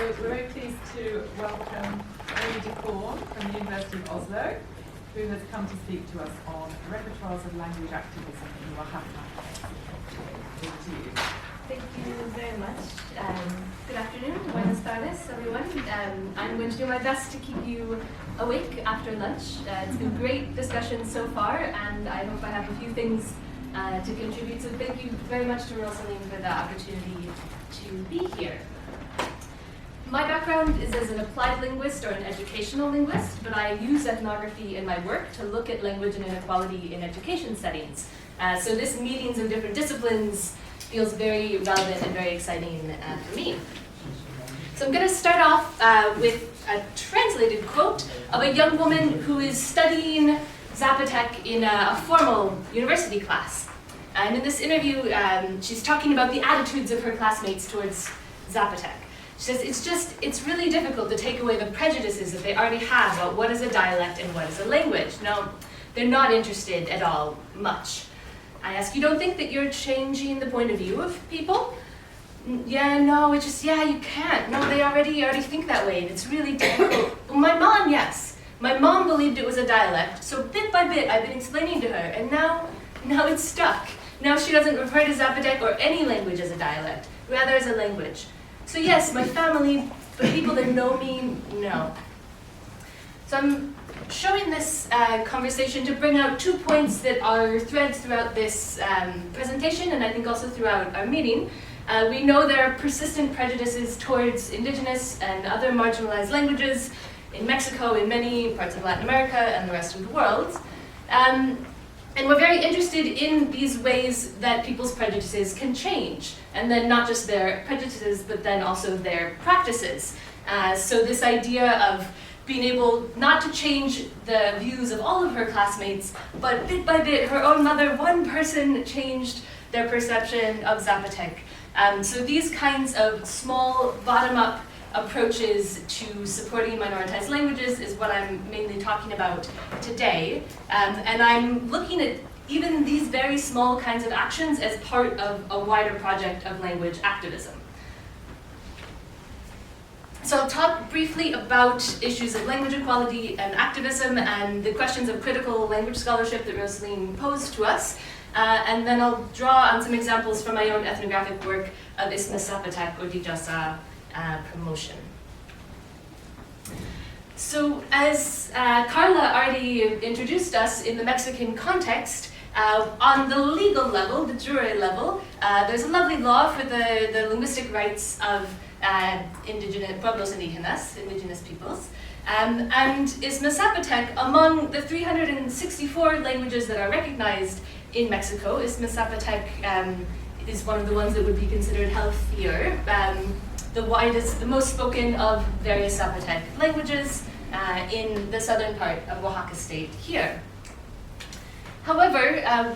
we're very pleased to welcome Amy de Korn from the University of Oslo, who has come to speak to us on repertoires of language activism in Oaxaca. Over to you. Thank you very much. Good afternoon, buenas tardes, everyone. I'm going to do my best to keep you awake after lunch. It's been a great discussion so far, and I hope I have a few things to contribute. So thank you very much to Rosaline for the opportunity to be here. My background is as an applied linguist or an educational linguist, but I use ethnography in my work to look at language and inequality in education settings. So this meetings of different disciplines feels very relevant and very exciting for me. So I'm going to start off with a translated quote of a young woman who is studying Zapotec in a formal university class. And in this interview, she's talking about the attitudes of her classmates towards Zapotec. She says, it's really difficult to take away the prejudices that they already have about what is a dialect and what is a language. No, they're not interested at all much. I ask, you don't think that you're changing the point of view of people? Yeah, no, it's just, yeah, you can't. No, they already think that way, and it's really difficult. Well, my mom, yes. My mom believed it was a dialect, so bit by bit I've been explaining to her, and now it's stuck. Now she doesn't refer to Zapotec or any language as a dialect, rather as a language. So yes, my family, but people that know me, no. So I'm showing this conversation to bring out 2 points that are threads throughout this presentation, and I think also throughout our meeting. We know there are persistent prejudices towards indigenous and other marginalized languages in Mexico, in many parts of Latin America, and the rest of the world. And we're very interested in these ways that people's prejudices can change, and then not just their prejudices, but then also their practices. So this idea of being able not to change the views of all of her classmates, but bit by bit, her own mother, one person changed their perception of Zapotec. So these kinds of small, bottom-up approaches to supporting minoritized languages is what I'm mainly talking about today. And I'm looking at even these very small kinds of actions as part of a wider project of language activism. So I'll talk briefly about issues of language equality and activism and the questions of critical language scholarship that Rosaline posed to us. And then I'll draw on some examples from my own ethnographic work of Isthmus Zapotec or Dijasa promotion. So as Carla already introduced us in the Mexican context, on the legal level, the jure level, there's a lovely law for the linguistic rights of indigenous pueblos indígenas, indigenous peoples. And Isthmus Zapotec, among the 364 languages that are recognized in Mexico, Isthmus Zapotec is one of the ones that would be considered healthier. The widest, the most spoken of various Zapotec languages in the southern part of Oaxaca state here. However,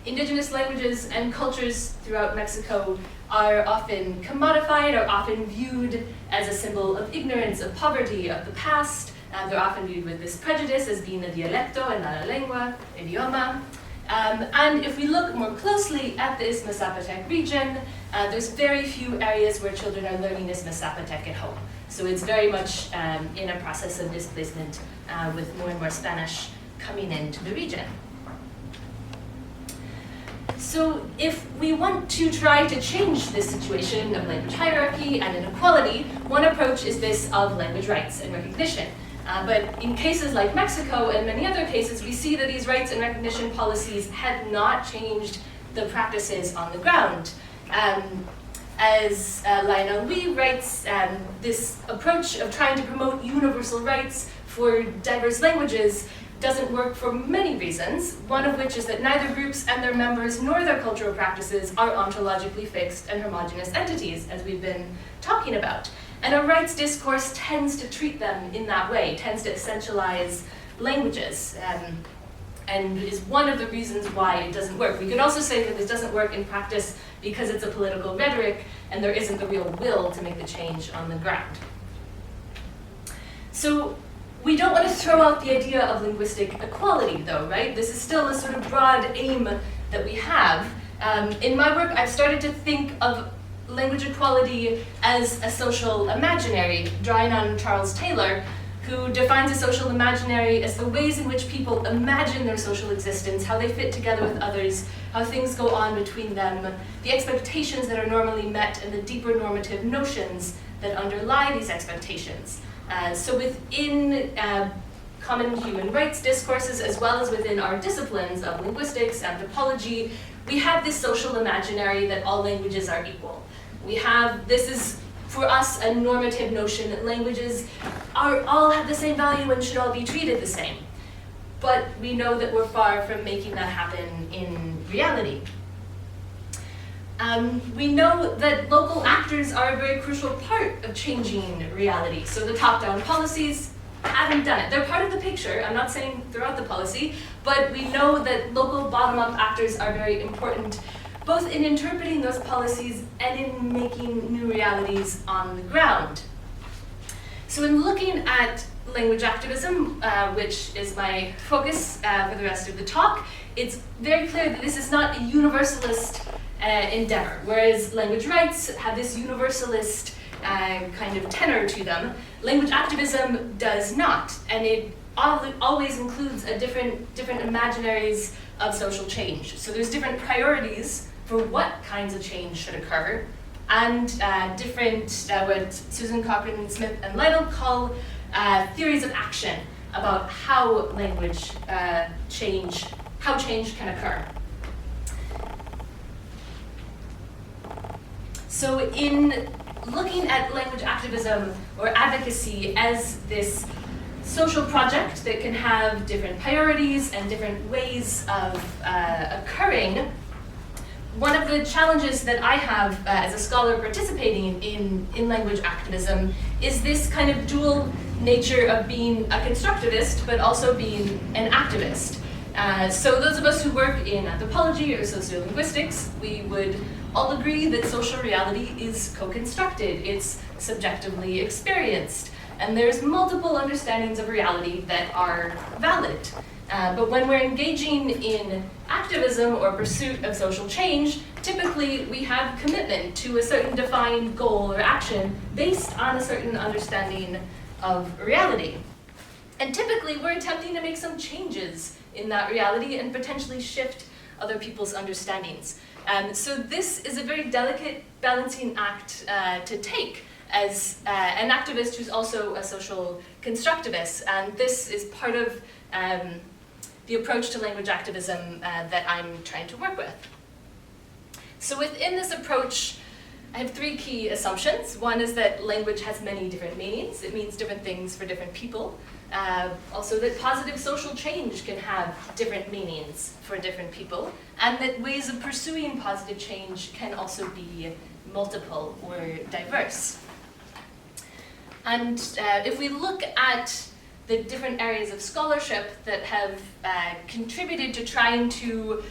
indigenous languages and cultures throughout Mexico are often commodified, are often viewed as a symbol of ignorance, of poverty, of the past. They're often viewed with this prejudice as being a dialecto and not a lengua, idioma. And if we look more closely at the Isthmus Zapotec region, there's very few areas where children are learning Isthmus Zapotec at home. So it's very much in a process of displacement with more and more Spanish coming into the region. So if we want to try to change this situation of language hierarchy and inequality, one approach is this of language rights and recognition. But in cases like Mexico and many other cases, we see that these rights and recognition policies have not changed the practices on the ground. As Lionel Lee writes, this approach of trying to promote universal rights for diverse languages doesn't work for many reasons, one of which is that neither groups and their members nor their cultural practices are ontologically fixed and homogeneous entities, as we've been talking about. And a rights discourse tends to treat them in that way, tends to essentialize languages, and is one of the reasons why it doesn't work. We could also say that this doesn't work in practice because it's a political rhetoric and there isn't the real will to make the change on the ground. So we don't want to throw out the idea of linguistic equality, though, right? This is still a sort of broad aim that we have. In my work, I've started to think of language equality as a social imaginary, drawing on Charles Taylor, who defines a social imaginary as the ways in which people imagine their social existence, how they fit together with others, how things go on between them, the expectations that are normally met, and the deeper normative notions that underlie these expectations. So within common human rights discourses, as well as within our disciplines of linguistics, anthropology, we have this social imaginary that all languages are equal. This is for us a normative notion that languages all have the same value and should all be treated the same. But we know that we're far from making that happen in reality. We know that local actors are a very crucial part of changing reality. So the top-down policies haven't done it. They're part of the picture. I'm not saying throughout the policy, but we know that local bottom-up actors are very important, both in interpreting those policies and in making new realities on the ground. So in looking at language activism, which is my focus for the rest of the talk, it's very clear that this is not a universalist endeavor. Whereas language rights have this universalist kind of tenor to them, language activism does not, and it always includes a different imaginaries of social change. So there's different priorities for what kinds of change should occur, and different, what Susan Cochran, Smith, and Lytle call theories of action about how language change can occur. So in looking at language activism or advocacy as this social project that can have different priorities and different ways of occurring, one of the challenges that I have as a scholar participating in language activism is this kind of dual nature of being a constructivist but also being an activist. So those of us who work in anthropology or sociolinguistics, we would all agree that social reality is co-constructed, it's subjectively experienced, and there's multiple understandings of reality that are valid. But when we're engaging in activism or pursuit of social change, typically we have commitment to a certain defined goal or action based on a certain understanding of reality. And typically we're attempting to make some changes in that reality and potentially shift other people's understandings. So this is a very delicate balancing act to take as an activist who's also a social constructivist. And this is part of the approach to language activism that I'm trying to work with. So within this approach, I have three key assumptions. One is that language has many different meanings. It means different things for different people. Also that positive social change can have different meanings for different people, and that ways of pursuing positive change can also be multiple or diverse. And if we look at the different areas of scholarship that have contributed to trying to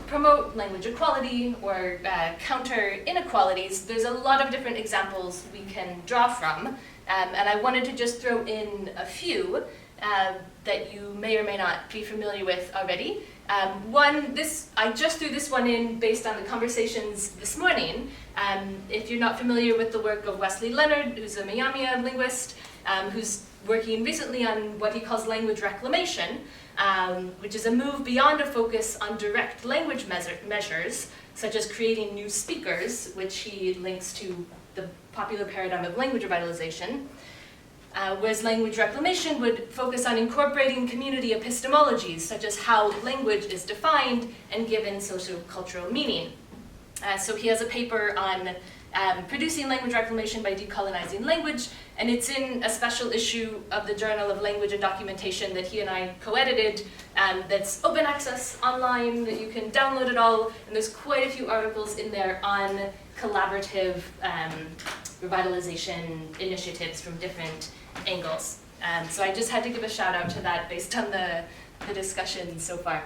promote language equality or counter inequalities, there's a lot of different examples we can draw from. And I wanted to just throw in a few that you may or may not be familiar with already. I just threw this one in based on the conversations this morning. If you're not familiar with the work of Wesley Leonard, who's a Miami linguist, who's working recently on what he calls language reclamation, which is a move beyond a focus on direct language measures, such as creating new speakers, which he links to the popular paradigm of language revitalization, whereas language reclamation would focus on incorporating community epistemologies, such as how language is defined and given sociocultural meaning. So he has a paper on producing language reclamation by decolonizing language, and it's in a special issue of the Journal of Language and Documentation that he and I co-edited, that's open access online, that you can download it all, and there's quite a few articles in there on collaborative revitalization initiatives from different angles. So I just had to give a shout out to that based on the discussion so far.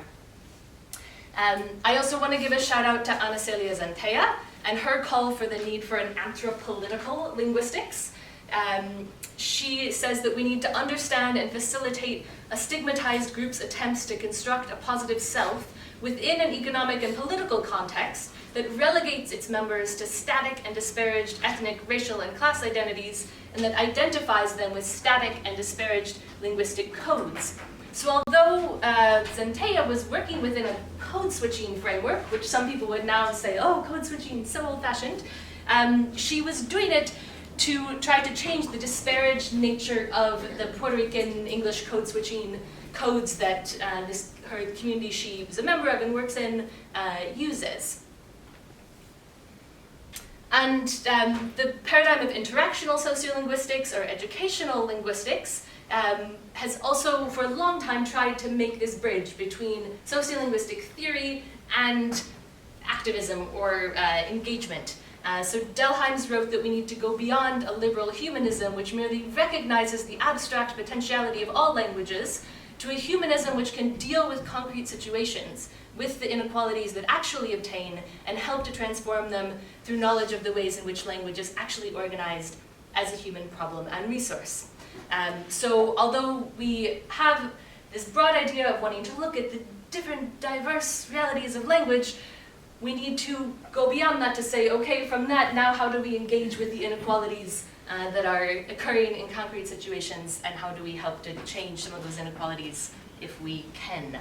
I also want to give a shout out to Ana Celia Zantea and her call for the need for an anthropological linguistics. She says that we need to understand and facilitate a stigmatized group's attempts to construct a positive self within an economic and political context that relegates its members to static and disparaged ethnic, racial, and class identities, and that identifies them with static and disparaged linguistic codes. So although Zentea was working within a code switching framework, which some people would now say, oh, code switching, so old-fashioned, she was doing it to try to change the disparaged nature of the Puerto Rican English code switching codes that her community she was a member of and works in uses. And the paradigm of interactional sociolinguistics or educational linguistics has also for a long time tried to make this bridge between sociolinguistic theory and activism or engagement. So Delheims wrote that we need to go beyond a liberal humanism which merely recognizes the abstract potentiality of all languages to a humanism which can deal with concrete situations, with the inequalities that actually obtain, and help to transform them through knowledge of the ways in which language is actually organized as a human problem and resource. So although we have this broad idea of wanting to look at the different diverse realities of language, we need to go beyond that to say, okay, from that, now how do we engage with the inequalities that are occurring in concrete situations, and how do we help to change some of those inequalities if we can?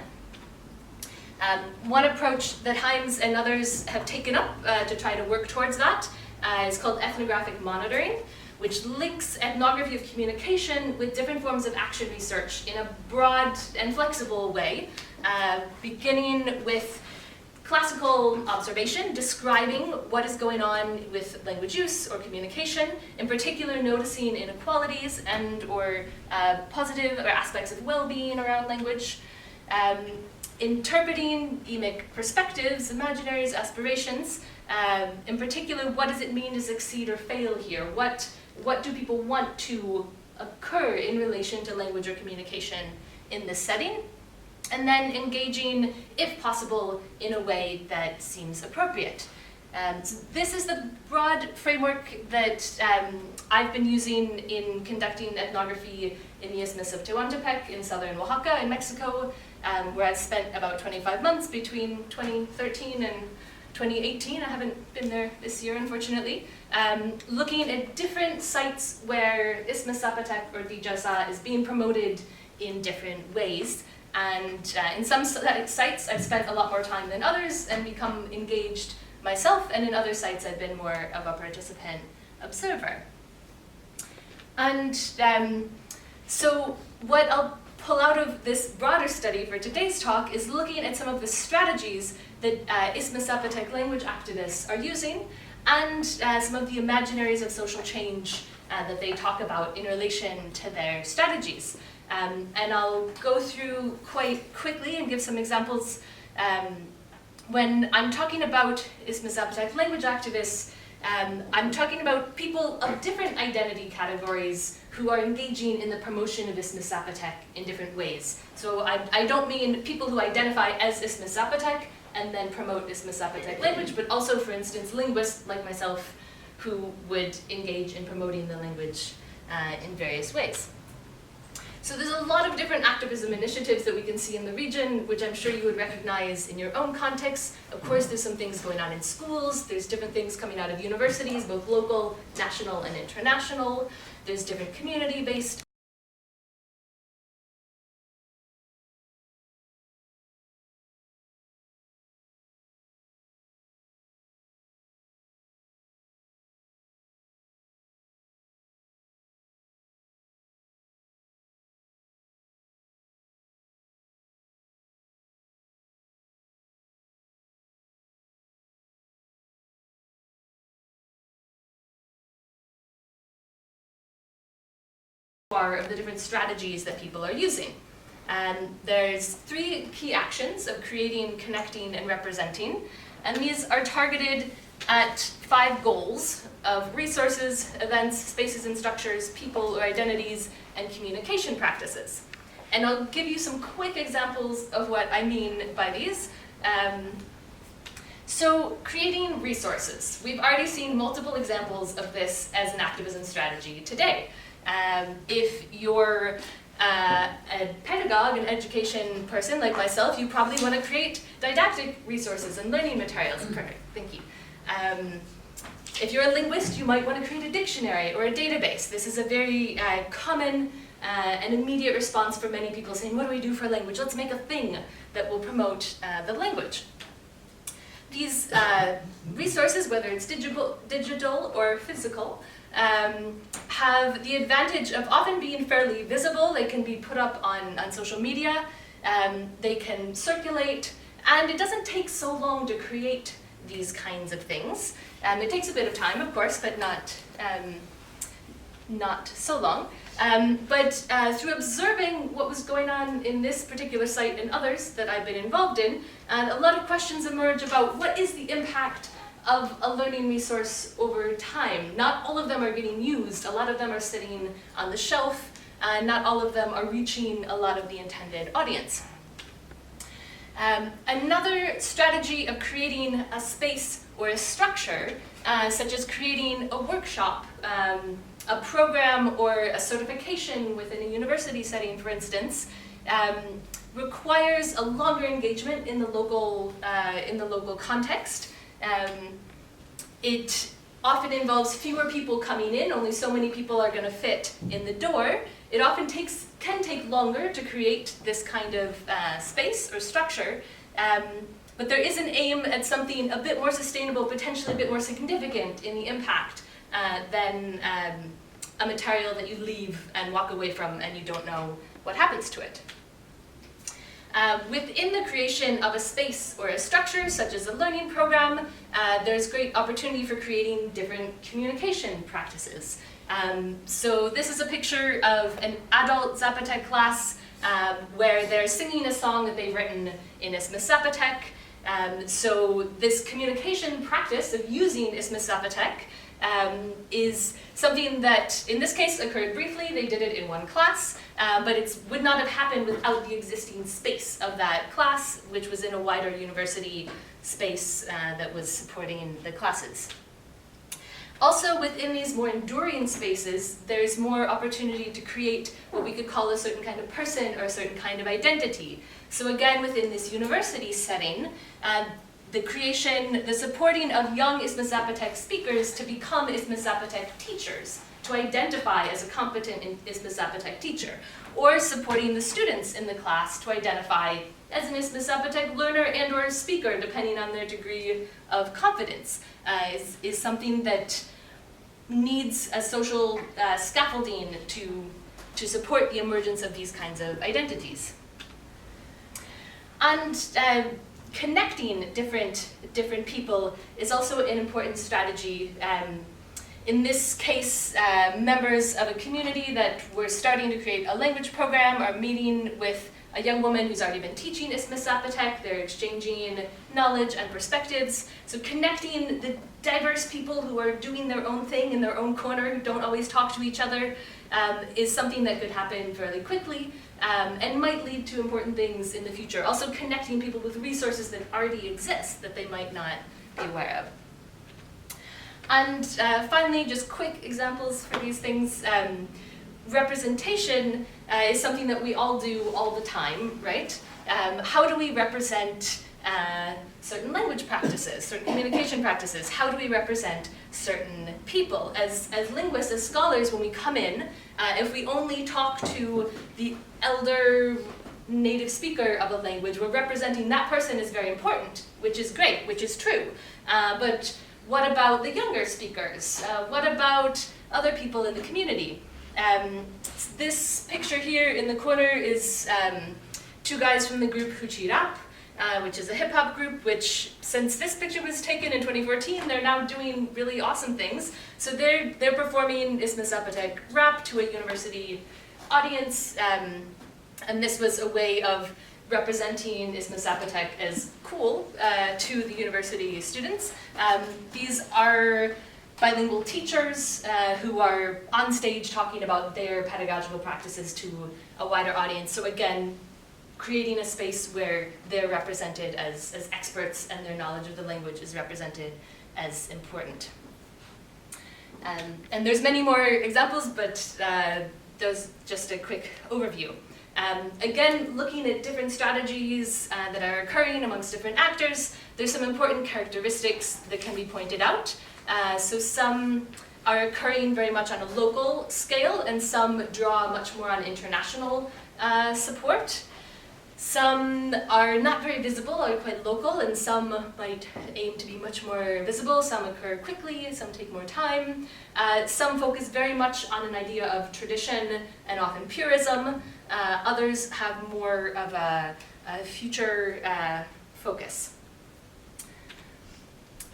One approach that Himes and others have taken up to try to work towards that is called ethnographic monitoring, which links ethnography of communication with different forms of action research in a broad and flexible way, beginning with classical observation, describing what is going on with language use or communication, in particular noticing inequalities and or positive or aspects of well-being around language, interpreting emic perspectives, imaginaries, aspirations, in particular, what does it mean to succeed or fail here? What do people want to occur in relation to language or communication in this setting? And then engaging, if possible, in a way that seems appropriate. So this is the broad framework that I've been using in conducting ethnography in the Isthmus of Tehuantepec in southern Oaxaca in Mexico, where I spent about 25 months between 2013 and 2018. I haven't been there this year, unfortunately, looking at different sites where Isthmus Zapotec or Dijasa is being promoted in different ways. And in some sites, I've spent a lot more time than others and become engaged myself, and in other sites, I've been more of a participant observer. And so what I'll pull out of this broader study for today's talk is looking at some of the strategies that Isthmus Zapotec language activists are using, and some of the imaginaries of social change that they talk about in relation to their strategies. And I'll go through quite quickly and give some examples. When I'm talking about Isthmus Zapotec language activists, I'm talking about people of different identity categories who are engaging in the promotion of Isthmus Zapotec in different ways. So I don't mean people who identify as Isthmus Zapotec and then promote Isthmus Zapotec language, but also, for instance, linguists like myself who would engage in promoting the language in various ways. So there's a lot of different activism initiatives that we can see in the region, which I'm sure you would recognize in your own context. Of course, there's some things going on in schools. There's different things coming out of universities, both local, national, and international. There's different community-based of the different strategies that people are using. There's 3 key actions of creating, connecting, and representing, and these are targeted at 5 goals of resources, events, spaces and structures, people or identities, and communication practices. And I'll give you some quick examples of what I mean by these. So creating resources. We've already seen multiple examples of this as an activism strategy today. If you're a pedagogue, an education person like myself, you probably want to create didactic resources and learning materials. Perfect, thank you. If you're a linguist, you might want to create a dictionary or a database. This is a very common and immediate response for many people saying, what do we do for language? Let's make a thing that will promote the language. These resources, whether it's digital or physical, have the advantage of often being fairly visible. They can be put up on social media, they can circulate, and it doesn't take so long to create these kinds of things. It takes a bit of time, of course, but not so long. But through observing what was going on in this particular site and others that I've been involved in, a lot of questions emerge about what is the impact of a learning resource over time. Not all of them are getting used. A lot of them are sitting on the shelf, and not all of them are reaching a lot of the intended audience. Another strategy of creating a space or a structure, such as creating a workshop, a program or a certification within a university setting, for instance, requires a longer engagement in the local context. It often involves fewer people coming in, only so many people are going to fit in the door. It often can take longer to create this kind of space or structure, but there is an aim at something a bit more sustainable, potentially a bit more significant in the impact than a material that you leave and walk away from and you don't know what happens to it. Within the creation of a space or a structure, such as a learning program, there's great opportunity for creating different communication practices. So this is a picture of an adult Zapotec class where they're singing a song that they've written in Isthmus Zapotec. So this communication practice of using Isthmus Zapotec is something that, in this case, occurred briefly. They did it in one class, but it would not have happened without the existing space of that class, which was in a wider university space that was supporting the classes. Also, within these more enduring spaces, there's more opportunity to create what we could call a certain kind of person or a certain kind of identity. So again, within this university setting, the supporting of young Isthmus Zapotec speakers to become Isthmus Zapotec teachers, to identify as a competent Isthmus Zapotec teacher, or supporting the students in the class to identify as an Isthmus Zapotec learner and or speaker, depending on their degree of confidence, is something that needs a social scaffolding to support the emergence of these kinds of identities. And connecting different people is also an important strategy. In this case, members of a community that were starting to create a language program are meeting with a young woman who's already been teaching Isthmus Zapotec. They're exchanging knowledge and perspectives. So connecting the diverse people who are doing their own thing in their own corner, who don't always talk to each other, is something that could happen fairly quickly and might lead to important things in the future. Also connecting people with resources that already exist that they might not be aware of. And finally, just quick examples for these things. Representation is something that we all do all the time, right? How do we represent certain language practices, certain communication practices? How do we represent certain people? As linguists, as scholars, when we come in, if we only talk to the elder native speaker of a language, we're representing that person is very important, which is great, which is true. But what about the younger speakers? What about other people in the community? This picture here in the corner is two guys from the group Hoochie Rap, which is a hip-hop group, which, since this picture was taken in 2014, they're now doing really awesome things. So they're performing Isthmus Zapotec rap to a university audience, and this was a way of representing Isthmus Zapotec as cool to the university students. These are bilingual teachers who are on stage talking about their pedagogical practices to a wider audience. So again, creating a space where they're represented as experts and their knowledge of the language is represented as important. And there's many more examples, but does just a quick overview. Again, looking at different strategies that are occurring amongst different actors, there's some important characteristics that can be pointed out. So some are occurring very much on a local scale, and some draw much more on international support. Some are not very visible, are quite local, and some might aim to be much more visible. Some occur quickly, some take more time. Some focus very much on an idea of tradition and often purism. Others have more of a future focus.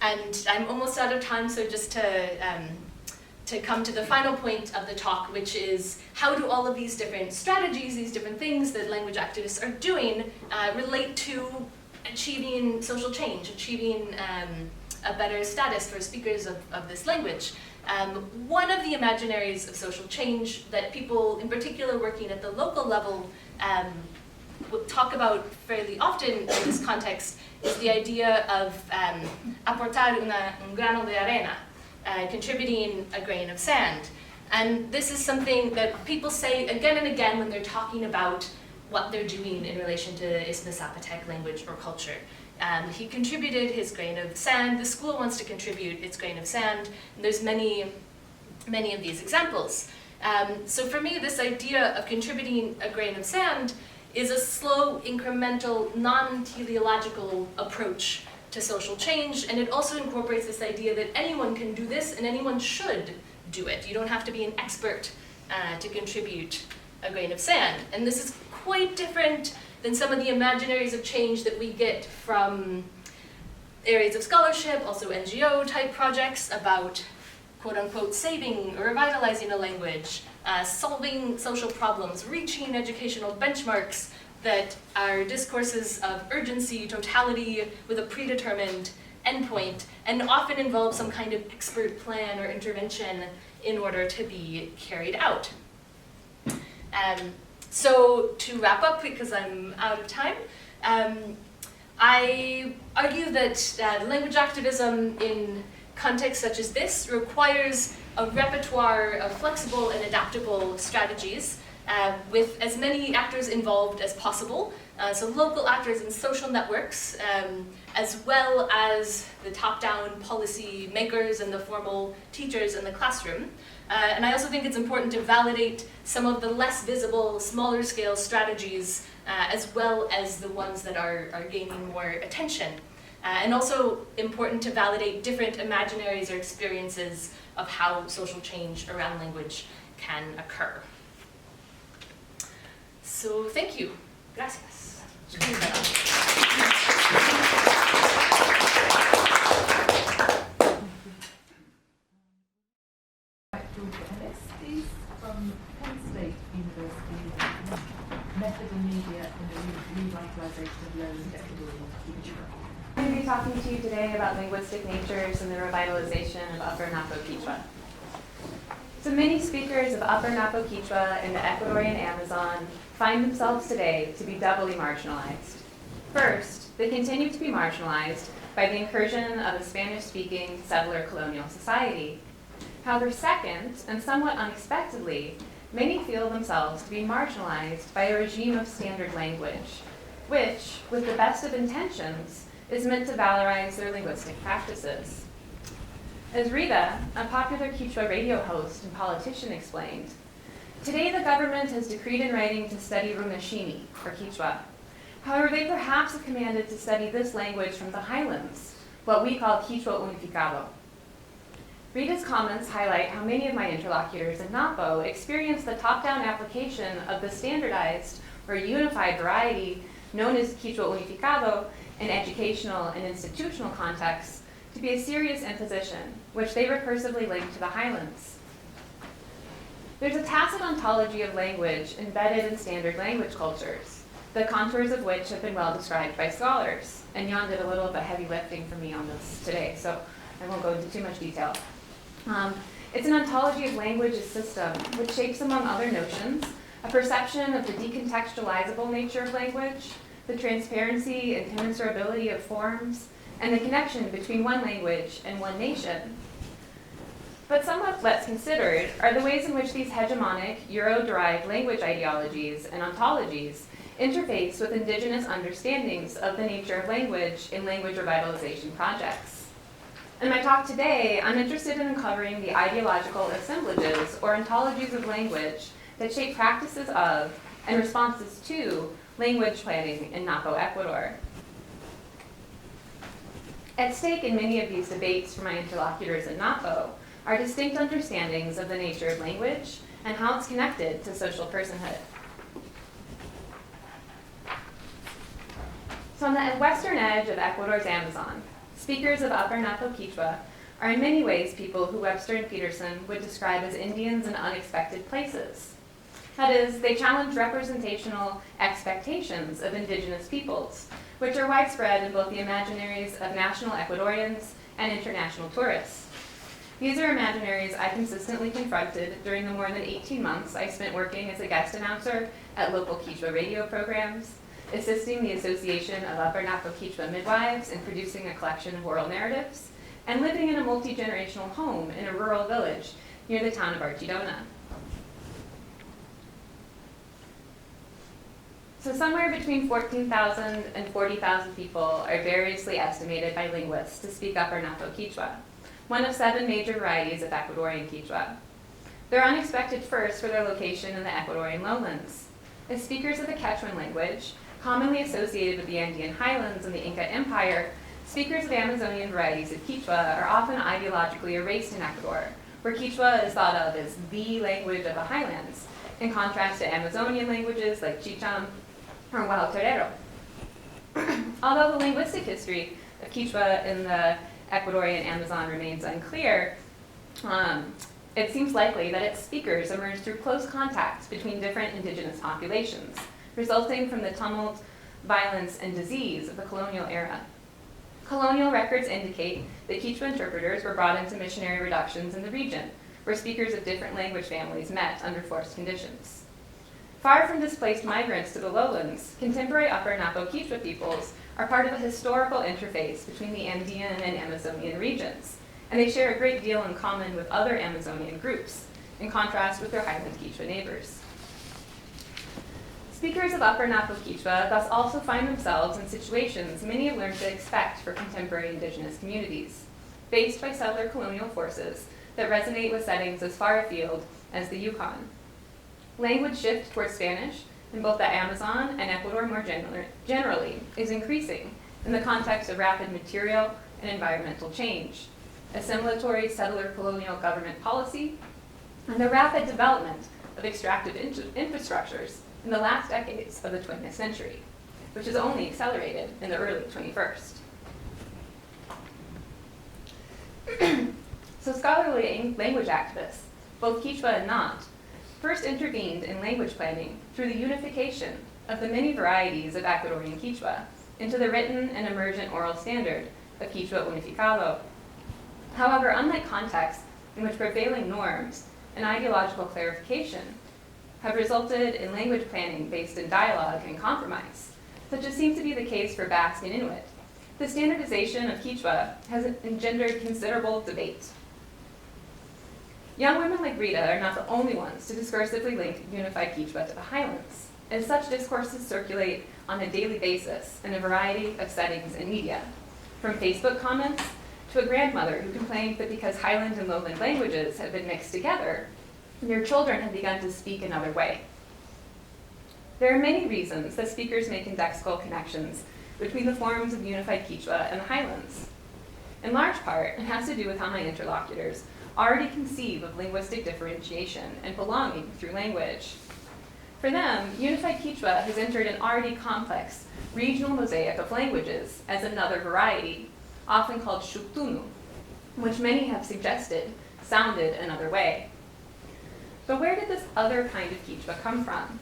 And I'm almost out of time, so just to come to the final point of the talk, which is how do all of these different strategies, these different things that language activists are doing relate to achieving social change, achieving a better status for speakers of this language. One of the imaginaries of social change that people, in particular working at the local level, will talk about fairly often in this context is the idea of aportar un grano de arena, contributing a grain of sand. And this is something that people say again and again when they're talking about what they're doing in relation to Isthmus Zapotec language or culture. He contributed his grain of sand, the school wants to contribute its grain of sand, and there's many of these examples. So for me, this idea of contributing a grain of sand is a slow, incremental, non-teleological approach to social change, and it also incorporates this idea that anyone can do this and anyone should do it. You don't have to be an expert to contribute a grain of sand. And this is quite different than some of the imaginaries of change that we get from areas of scholarship, also NGO type projects about quote-unquote saving or revitalizing a language, solving social problems, reaching educational benchmarks that are discourses of urgency, totality, with a predetermined endpoint, and often involve some kind of expert plan or intervention in order to be carried out. So to wrap up, because I'm out of time, I argue that language activism in contexts such as this requires a repertoire of flexible and adaptable strategies with as many actors involved as possible, so local actors and social networks, as well as the top-down policy makers and the formal teachers in the classroom. And I also think it's important to validate some of the less visible, smaller scale strategies, as well as the ones that are gaining more attention. And also important to validate different imaginaries or experiences of how social change around language can occur. So thank you. Gracias. He's from Penn State University, Method and Media in the Revitalization of Low Decadal Quechua. I'm going to be talking to you today about linguistic natures and the revitalization of Upper Napo Quechua. So many speakers of Upper Napo Quechua in the Ecuadorian Amazon find themselves today to be doubly marginalized. First, they continue to be marginalized by the incursion of a Spanish-speaking settler colonial society. However, second, and somewhat unexpectedly, many feel themselves to be marginalized by a regime of standard language, which, with the best of intentions, is meant to valorize their linguistic practices. As Rita, a popular Quechua radio host and politician, explained, today the government has decreed in writing to study Rumashini, or Quechua. However, they perhaps have commanded to study this language from the highlands, what we call Quechua Unificado. Rita's comments highlight how many of my interlocutors in Napo experience the top-down application of the standardized or unified variety known as Quechua Unificado in educational and institutional contexts to be a serious imposition, which they recursively link to the highlands. There's a tacit ontology of language embedded in standard language cultures, the contours of which have been well described by scholars. And Jan did a little of the heavy lifting for me on this today, so I won't go into too much detail. It's an ontology of language as system, which shapes, among other notions, a perception of the decontextualizable nature of language, the transparency and commensurability of forms, and the connection between one language and one nation. But somewhat less considered are the ways in which these hegemonic, Euro-derived language ideologies and ontologies interface with indigenous understandings of the nature of language in language revitalization projects. In my talk today, I'm interested in uncovering the ideological assemblages or ontologies of language that shape practices of and responses to language planning in Napo, Ecuador. At stake in many of these debates for my interlocutors in Napo are distinct understandings of the nature of language and how it's connected to social personhood. So on the western edge of Ecuador's Amazon, speakers of Upper Napo Quechua are in many ways people who Webster and Peterson would describe as Indians in unexpected places. That is, they challenge representational expectations of indigenous peoples, which are widespread in both the imaginaries of national Ecuadorians and international tourists. These are imaginaries I consistently confronted during the more than 18 months I spent working as a guest announcer at local Quechua radio programs, assisting the Association of Upper Napo Quechua Midwives in producing a collection of oral narratives, and living in a multi-generational home in a rural village near the town of Archidona. So somewhere between 14,000 and 40,000 people are variously estimated by linguists to speak Upper Napo Quechua, one of 7 major varieties of Ecuadorian Quechua. They're unexpected first for their location in the Ecuadorian lowlands. As speakers of the Quechuan language, commonly associated with the Andean highlands and the Inca Empire, speakers of Amazonian varieties of Quechua are often ideologically erased in Ecuador, where Quechua is thought of as the language of the highlands, in contrast to Amazonian languages like Chicham or Guajajorero. Although the linguistic history of Quechua in the Ecuadorian Amazon remains unclear, it seems likely that its speakers emerged through close contact between different indigenous populations, resulting from the tumult, violence, and disease of the colonial era. Colonial records indicate that Quechua interpreters were brought into missionary reductions in the region, where speakers of different language families met under forced conditions. Far from displaced migrants to the lowlands, contemporary Upper Napo Quechua peoples are part of a historical interface between the Andean and Amazonian regions, and they share a great deal in common with other Amazonian groups, in contrast with their highland Quechua neighbors. Speakers of Upper Napo Quechua thus also find themselves in situations many have learned to expect for contemporary indigenous communities, faced by settler colonial forces that resonate with settings as far afield as the Yukon. Language shift towards Spanish in both the Amazon and Ecuador more generally is increasing in the context of rapid material and environmental change, assimilatory settler colonial government policy, and the rapid development of extractive infrastructures in the last decades of the 20th century, which has only accelerated in the early 21st. So scholarly language activists, both Quechua and not, first intervened in language planning through the unification of the many varieties of Ecuadorian Quechua into the written and emergent oral standard of Quechua Unificado. However, unlike contexts in which prevailing norms and ideological clarification have resulted in language planning based in dialogue and compromise, such as seems to be the case for Basque and Inuit, the standardization of Quechua has engendered considerable debate. Young women like Rita are not the only ones to discursively link unified Quechua to the highlands, as such discourses circulate on a daily basis in a variety of settings and media, from Facebook comments to a grandmother who complained that because highland and lowland languages have been mixed together, their children have begun to speak another way. There are many reasons that speakers make indexical connections between the forms of unified Quechua and the highlands. In large part, it has to do with how my interlocutors already conceive of linguistic differentiation and belonging through language. For them, unified Quechua has entered an already complex regional mosaic of languages as another variety, often called Shuktunu, which many have suggested sounded another way. But where did this other kind of Quechua come from?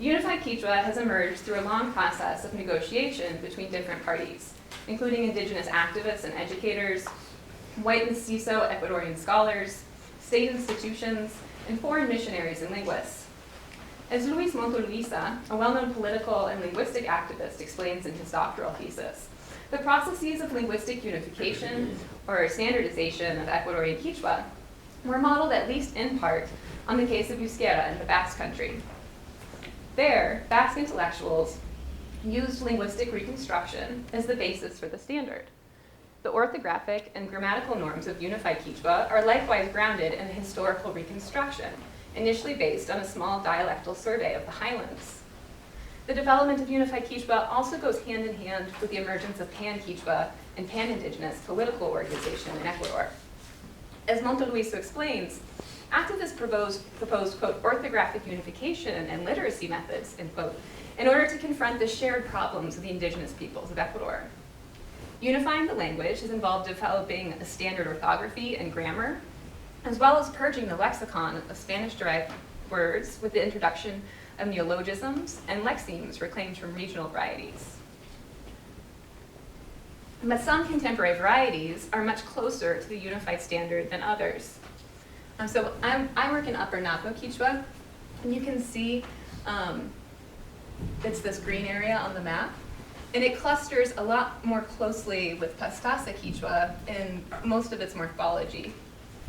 Unified Quechua has emerged through a long process of negotiation between different parties, including indigenous activists and educators, white mestizo Ecuadorian scholars, state institutions, and foreign missionaries and linguists. As Luis Montoluisa, a well-known political and linguistic activist, explains in his doctoral thesis, the processes of linguistic unification or standardization of Ecuadorian Quechua were modeled at least in part on the case of Euskera in the Basque Country. There, Basque intellectuals used linguistic reconstruction as the basis for the standard. The orthographic and grammatical norms of unified Quechua are likewise grounded in a historical reconstruction, initially based on a small dialectal survey of the highlands. The development of unified Quechua also goes hand in hand with the emergence of pan-Quechua and pan-indigenous political organization in Ecuador. As Monteluiso explains, activists proposed, quote, orthographic unification and literacy methods, end quote, in order to confront the shared problems of the indigenous peoples of Ecuador. Unifying the language has involved developing a standard orthography and grammar, as well as purging the lexicon of Spanish-derived words with the introduction of neologisms and lexemes reclaimed from regional varieties. But some contemporary varieties are much closer to the unified standard than others. So I work in Upper Napo Quechua, and you can see it's this green area on the map, and it clusters a lot more closely with Pastaza Quechua in most of its morphology,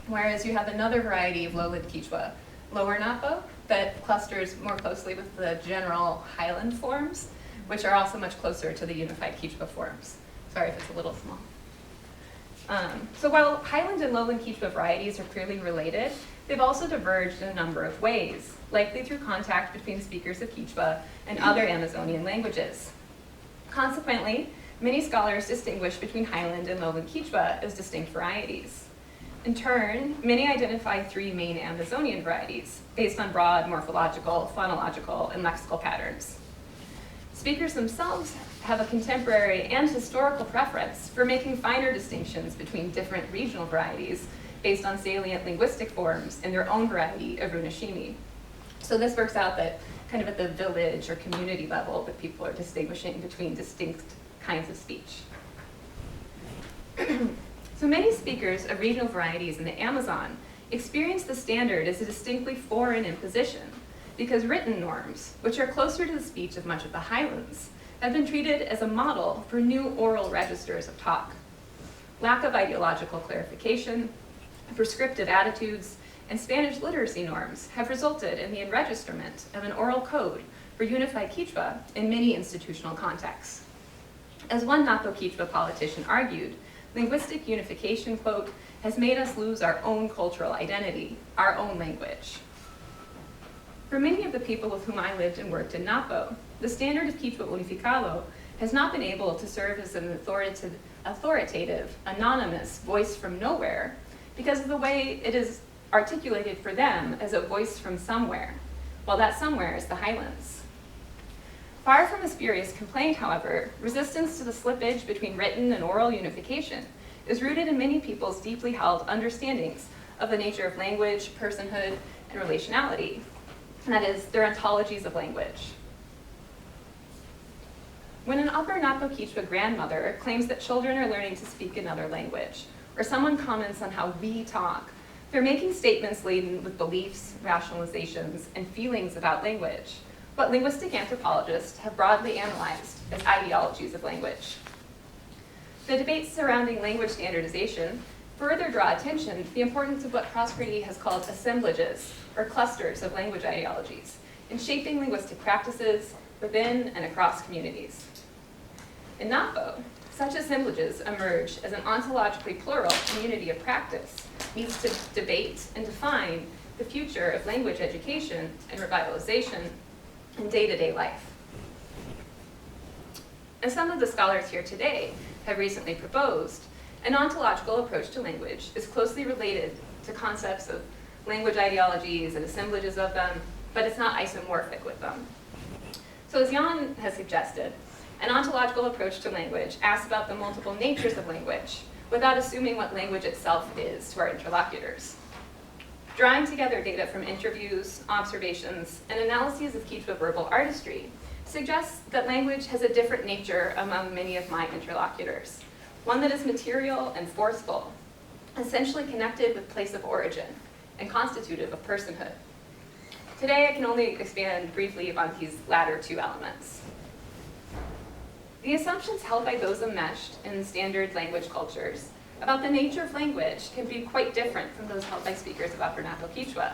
whereas you have another variety of lowland Quechua, Lower Napo, that clusters more closely with the general highland forms, which are also much closer to the unified Quechua forms. Sorry if it's a little small. So while highland and lowland Quechua varieties are clearly related, they've also diverged in a number of ways, likely through contact between speakers of Quechua and other Amazonian languages. Consequently, many scholars distinguish between highland and lowland Quechua as distinct varieties. In turn, many identify three main Amazonian varieties based on broad morphological, phonological, and lexical patterns. Speakers themselves have a contemporary and historical preference for making finer distinctions between different regional varieties based on salient linguistic forms in their own variety of Runashimi. So this works out that kind of at the village or community level that people are distinguishing between distinct kinds of speech. So many speakers of regional varieties in the Amazon experience the standard as a distinctly foreign imposition because written norms, which are closer to the speech of much of the highlands, have been treated as a model for new oral registers of talk. Lack of ideological clarification, prescriptive attitudes, and Spanish literacy norms have resulted in the enregistrement of an oral code for unified Quechua in many institutional contexts. As one Napo Quechua politician argued, linguistic unification, quote, has made us lose our own cultural identity, our own language. For many of the people with whom I lived and worked in Napo, the standard of Quechua Unificado has not been able to serve as an authoritative, anonymous voice from nowhere because of the way it is articulated for them as a voice from somewhere, while that somewhere is the highlands. Far from a spurious complaint, however, resistance to the slippage between written and oral unification is rooted in many people's deeply held understandings of the nature of language, personhood, and relationality. And that is, their ontologies of language. When an Upper Napo Quechua grandmother claims that children are learning to speak another language, or someone comments on how we talk, they're making statements laden with beliefs, rationalizations, and feelings about language, what linguistic anthropologists have broadly analyzed as ideologies of language. The debates surrounding language standardization further draw attention to the importance of what Prosperi has called assemblages, or clusters of language ideologies, in shaping linguistic practices within and across communities. In Napo, such assemblages emerge as an ontologically plural community of practice needs to debate and define the future of language education and revitalization in day-to-day life. And some of the scholars here today have recently proposed an ontological approach to language is closely related to concepts of language ideologies and assemblages of them, but it's not isomorphic with them. So as Jan has suggested, an ontological approach to language asks about the multiple natures of language without assuming what language itself is to our interlocutors. Drawing together data from interviews, observations, and analyses of Quechua verbal artistry suggests that language has a different nature among many of my interlocutors, one that is material and forceful, essentially connected with place of origin, and constitutive of personhood. Today, I can only expand briefly on these latter two elements. The assumptions held by those enmeshed in standard language cultures about the nature of language can be quite different from those held by speakers of Upper Napo Quechua.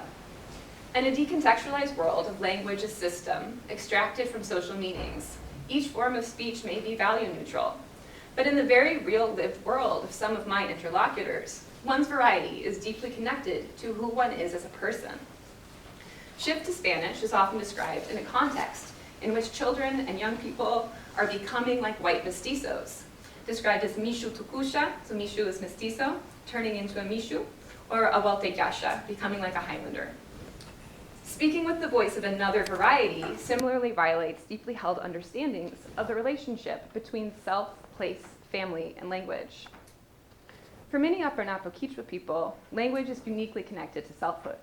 In a decontextualized world of language as system, extracted from social meanings, each form of speech may be value neutral. But in the very real lived world of some of my interlocutors, one's variety is deeply connected to who one is as a person. Shift to Spanish is often described in a context in which children and young people are becoming like white mestizos, described as mishu tukusha, so mishu is mestizo, turning into a mishu, or a waltegasha, becoming like a Highlander. Speaking with the voice of another variety similarly violates deeply held understandings of the relationship between self, place, family, and language. For many Upper Napo Quechua people, language is uniquely connected to selfhood.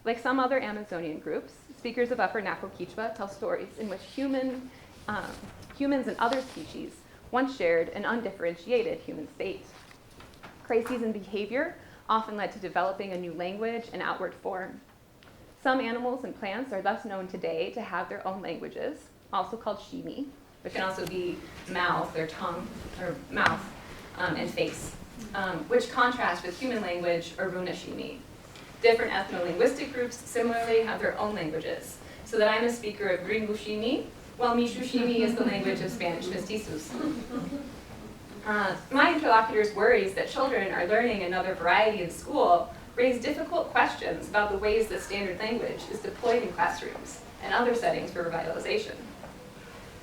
Like some other Amazonian groups, speakers of Upper Napo Quechua tell stories in which humans and other species once shared an undifferentiated human state. Crises in behavior often led to developing a new language and outward form. Some animals and plants are thus known today to have their own languages, also called shimi, which can also be mouth or tongue, or mouth and face, which contrast with human language or runa shimi. Different ethno-linguistic groups similarly have their own languages, so that I'm a speaker of Gringo shimi, while Mishu shimi is the language of Spanish mestizos. My interlocutor's worries that children are learning another variety in school raise difficult questions about the ways that standard language is deployed in classrooms and other settings for revitalization.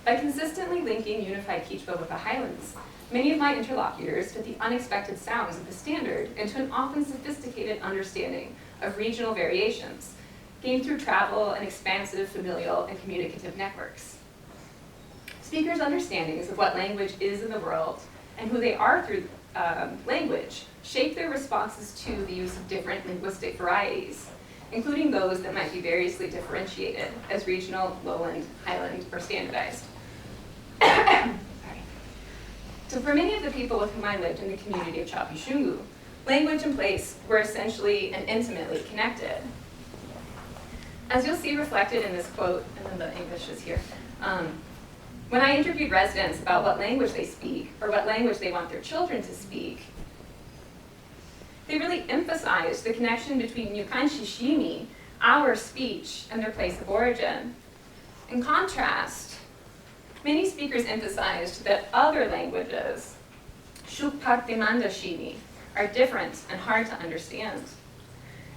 By consistently linking unified Quechua with the Highlands, many of my interlocutors fit the unexpected sounds of the standard into an often sophisticated understanding of regional variations, gained through travel and expansive familial and communicative networks. Speakers' understandings of what language is in the world and who they are through language shape their responses to the use of different linguistic varieties, including those that might be variously differentiated as regional, lowland, highland, or standardized. Sorry. So for many of the people with whom I lived in the community of Chapishungu, language and place were essentially and intimately connected. As you'll see reflected in this quote, and then the English is here, when I interviewed residents about what language they speak or what language they want their children to speak, they really emphasized the connection between Nyukanshi Shimi, our speech, and their place of origin. In contrast, many speakers emphasized that other languages, Shukpaktimanda Shimi, are different and hard to understand.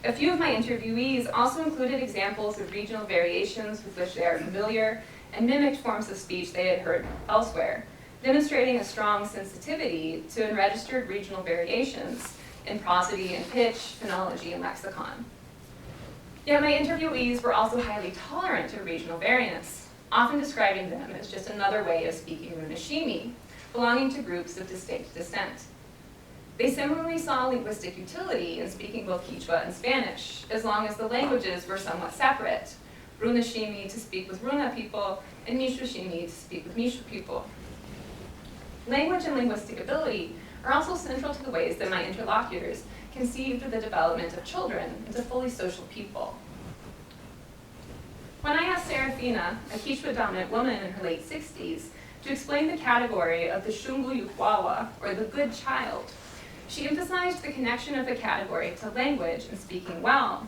A few of my interviewees also included examples of regional variations with which they are familiar and mimicked forms of speech they had heard elsewhere, demonstrating a strong sensitivity to unregistered regional variations in prosody and pitch, phonology, and lexicon. Yet my interviewees were also highly tolerant to regional variants, often describing them as just another way of speaking Runashimi, belonging to groups of distinct descent. They similarly saw linguistic utility in speaking both Quechua and Spanish, as long as the languages were somewhat separate. Runashimi to speak with Runa people, and Mishushimi to speak with Mishu people. Language and linguistic ability are also central to the ways that my interlocutors conceived of the development of children into fully social people. When I asked Serafina, a Quechua-dominant woman in her late 60s, to explain the category of the Shungu Yukwawa, or the good child, she emphasized the connection of the category to language and speaking well.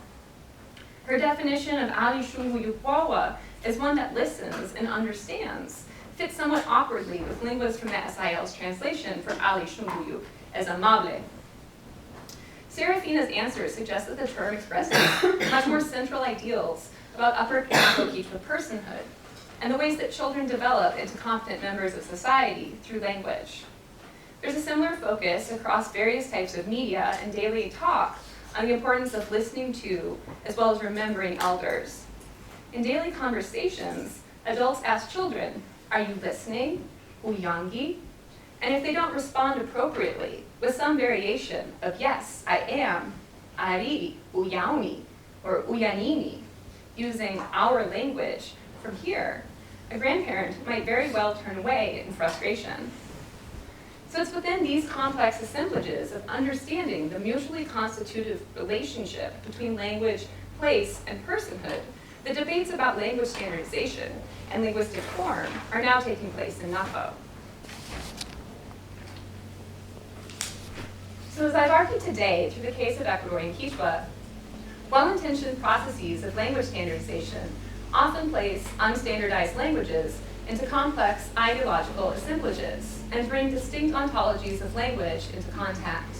Her definition of Ali Shungu Yukwawa as one that listens and understands fits somewhat awkwardly with linguists from the SIL's translation for Ali Shungu as amable. Serafina's answer suggests that the term expresses much more central ideals about Upper Napo Quechua personhood and the ways that children develop into competent members of society through language. There's a similar focus across various types of media and daily talk on the importance of listening to, as well as remembering elders. In daily conversations, adults ask children, "Are you listening? Uyangi?" And if they don't respond appropriately, with some variation of "Yes, I am," "Ari," "Uyauni," or "Uyanini," using our language from here, a grandparent might very well turn away in frustration. So it's within these complex assemblages of understanding the mutually constitutive relationship between language, place, and personhood that debates about language standardization and linguistic form are now taking place in Napo. So as I've argued today through the case of Ecuadorian Quechua, well-intentioned processes of language standardization often place unstandardized languages into complex ideological assemblages and bring distinct ontologies of language into contact.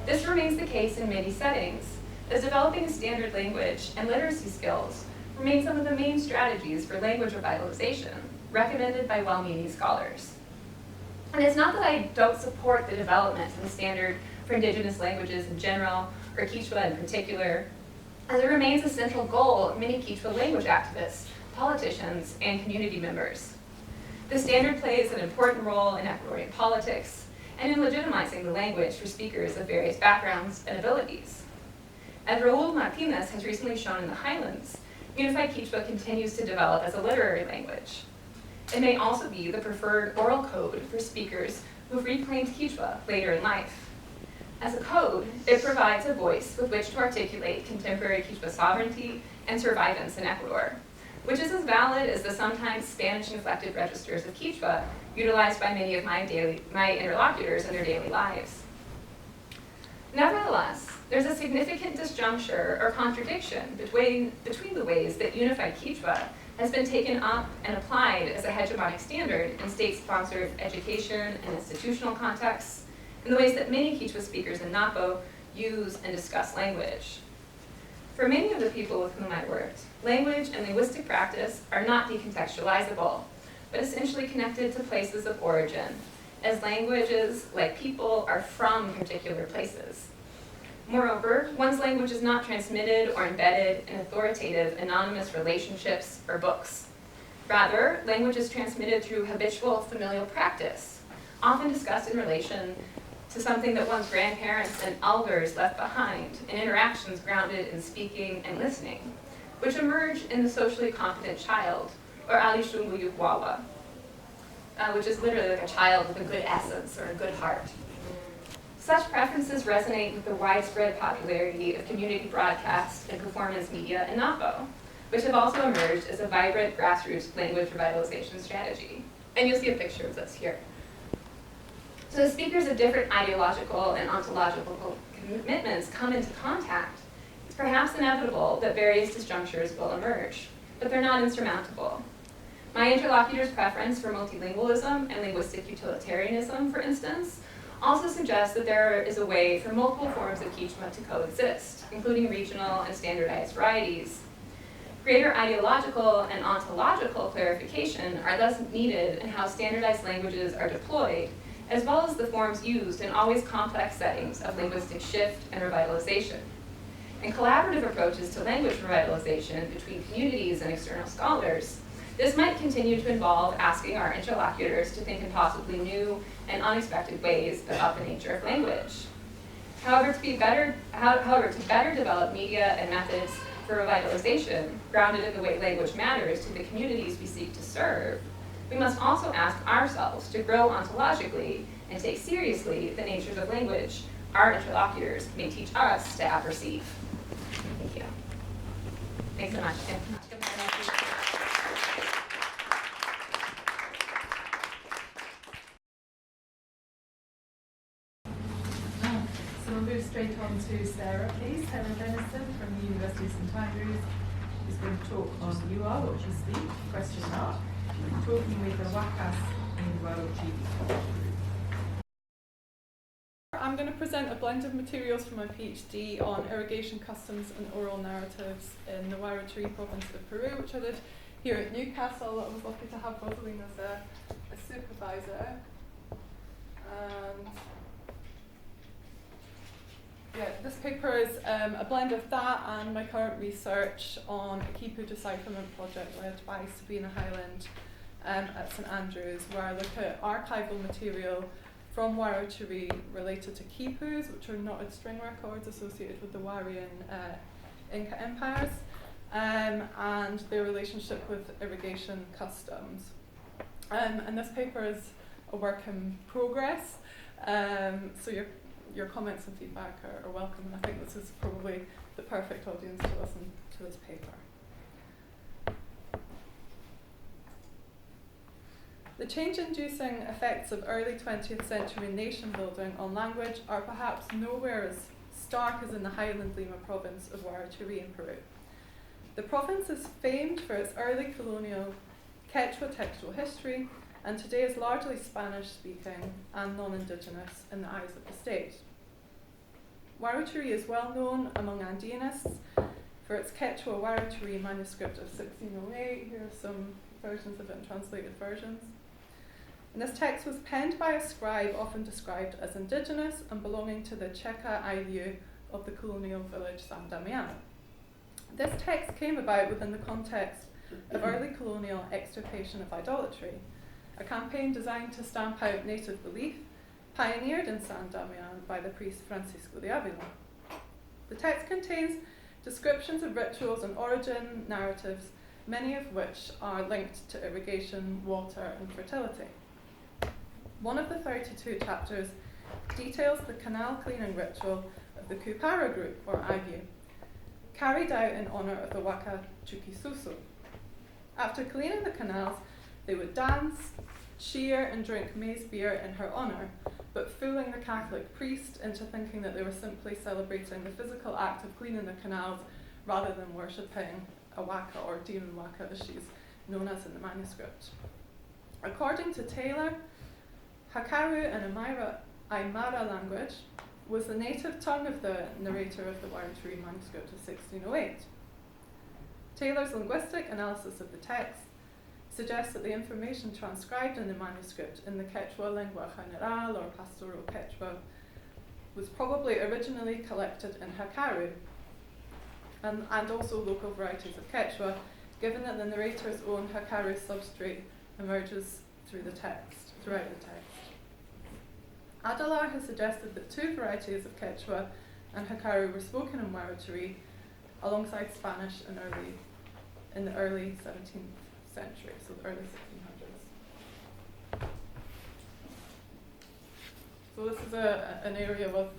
This remains the case in many settings, as developing a standard language and literacy skills remain some of the main strategies for language revitalization, recommended by well-meaning scholars. And it's not that I don't support the development of the standard for indigenous languages in general, or Quechua in particular, as it remains a central goal of many Quechua language activists, politicians, and community members. The standard plays an important role in Ecuadorian politics and in legitimizing the language for speakers of various backgrounds and abilities. As Raul Martinez has recently shown in the Highlands, Unified Quechua continues to develop as a literary language. It may also be the preferred oral code for speakers who've reclaimed Quechua later in life. As a code, it provides a voice with which to articulate contemporary Quechua sovereignty and survivance in Ecuador, which is as valid as the sometimes Spanish-inflected registers of Quechua utilized by many of my interlocutors in their daily lives. Nevertheless, there's a significant disjuncture or contradiction between the ways that Unified Quechua has been taken up and applied as a hegemonic standard in state-sponsored education and institutional contexts, and the ways that many Quechua speakers in Napo use and discuss language. For many of the people with whom I worked, language and linguistic practice are not decontextualizable, but essentially connected to places of origin, as languages, like people, are from particular places. Moreover, one's language is not transmitted or embedded in authoritative, anonymous relationships or books. Rather, language is transmitted through habitual familial practice, often discussed in relation to something that one's grandparents and elders left behind, in interactions grounded in speaking and listening, which emerge in the socially competent child, or alishungu yukwawa, which is literally like a child with a good essence or a good heart. Such preferences resonate with the widespread popularity of community broadcast and performance media in Napo, which have also emerged as a vibrant grassroots language revitalization strategy. And you'll see a picture of this here. So as speakers of different ideological and ontological commitments come into contact, it's perhaps inevitable that various disjunctures will emerge, but they're not insurmountable. My interlocutor's preference for multilingualism and linguistic utilitarianism, for instance, also suggests that there is a way for multiple forms of Quechua to coexist, including regional and standardized varieties. Greater ideological and ontological clarification are thus needed in how standardized languages are deployed, as well as the forms used in always complex settings of linguistic shift and revitalization. In collaborative approaches to language revitalization between communities and external scholars, this might continue to involve asking our interlocutors to think in possibly new and unexpected ways about the nature of language. However, to better develop media and methods for revitalization, grounded in the way language matters to the communities we seek to serve, we must also ask ourselves to grow ontologically and take seriously the natures of language our interlocutors may teach us to apperceive. Thank you. Thanks so much. So we'll move straight on to Sarah, please. Sarah Denison from the University of St Andrews, who's going to talk on "You Are What You Speak?" talking with the Wakas in World GDP. I'm going to present a blend of materials from my PhD on irrigation customs and oral narratives in the Huayratiri province of Peru, which I did here at Newcastle. I was lucky to have Rosalind as a supervisor. And yeah, this paper is a blend of that and my current research on a Kipu decipherment project led by Sabina Hyland at St Andrews, where I look at archival material from Huayratiri related to Quipus, which are knotted string records associated with the Huayrian Inca empires, and their relationship with irrigation customs. And this paper is a work in progress, so your comments and feedback are welcome, and I think this is probably the perfect audience to listen to this paper. The change-inducing effects of early 20th century nation building on language are perhaps nowhere as stark as in the Highland Lima province of Huarochirí in Peru. The province is famed for its early colonial Quechua textual history, and today is largely Spanish-speaking and non-indigenous in the eyes of the state. Huarochirí is well known among Andinists for its Quechua Huarochirí manuscript of 1608. Here are some versions of it and translated versions. And this text was penned by a scribe often described as indigenous and belonging to the Checa Ayllu of the colonial village San Damian. This text came about within the context of early colonial extirpation of idolatry, a campaign designed to stamp out native belief, pioneered in San Damian by the priest Francisco de Avila. The text contains descriptions of rituals and origin narratives, many of which are linked to irrigation, water, and fertility. One of the 32 chapters details the canal cleaning ritual of the Kupara group, or Ayllu, carried out in honour of the Waka Chukisusu. After cleaning the canals, they would dance, cheer, and drink maize beer in her honour, but fooling the Catholic priest into thinking that they were simply celebrating the physical act of cleaning the canals rather than worshipping a Waka, or demon Waka as she's known as in the manuscript. According to Taylor, Hakaru, an Aymara language, was the native tongue of the narrator of the Huarochirí manuscript of 1608. Taylor's linguistic analysis of the text suggests that the information transcribed in the manuscript in the Quechua lingua general, or pastoral Quechua, was probably originally collected in Hakaru, and also local varieties of Quechua, given that the narrator's own Hakaru substrate emerges throughout the text. Adalar has suggested that two varieties of Quechua and Hakaru were spoken in Huarochirí alongside Spanish in the early 17th century, so the early 1600s. So this is an area with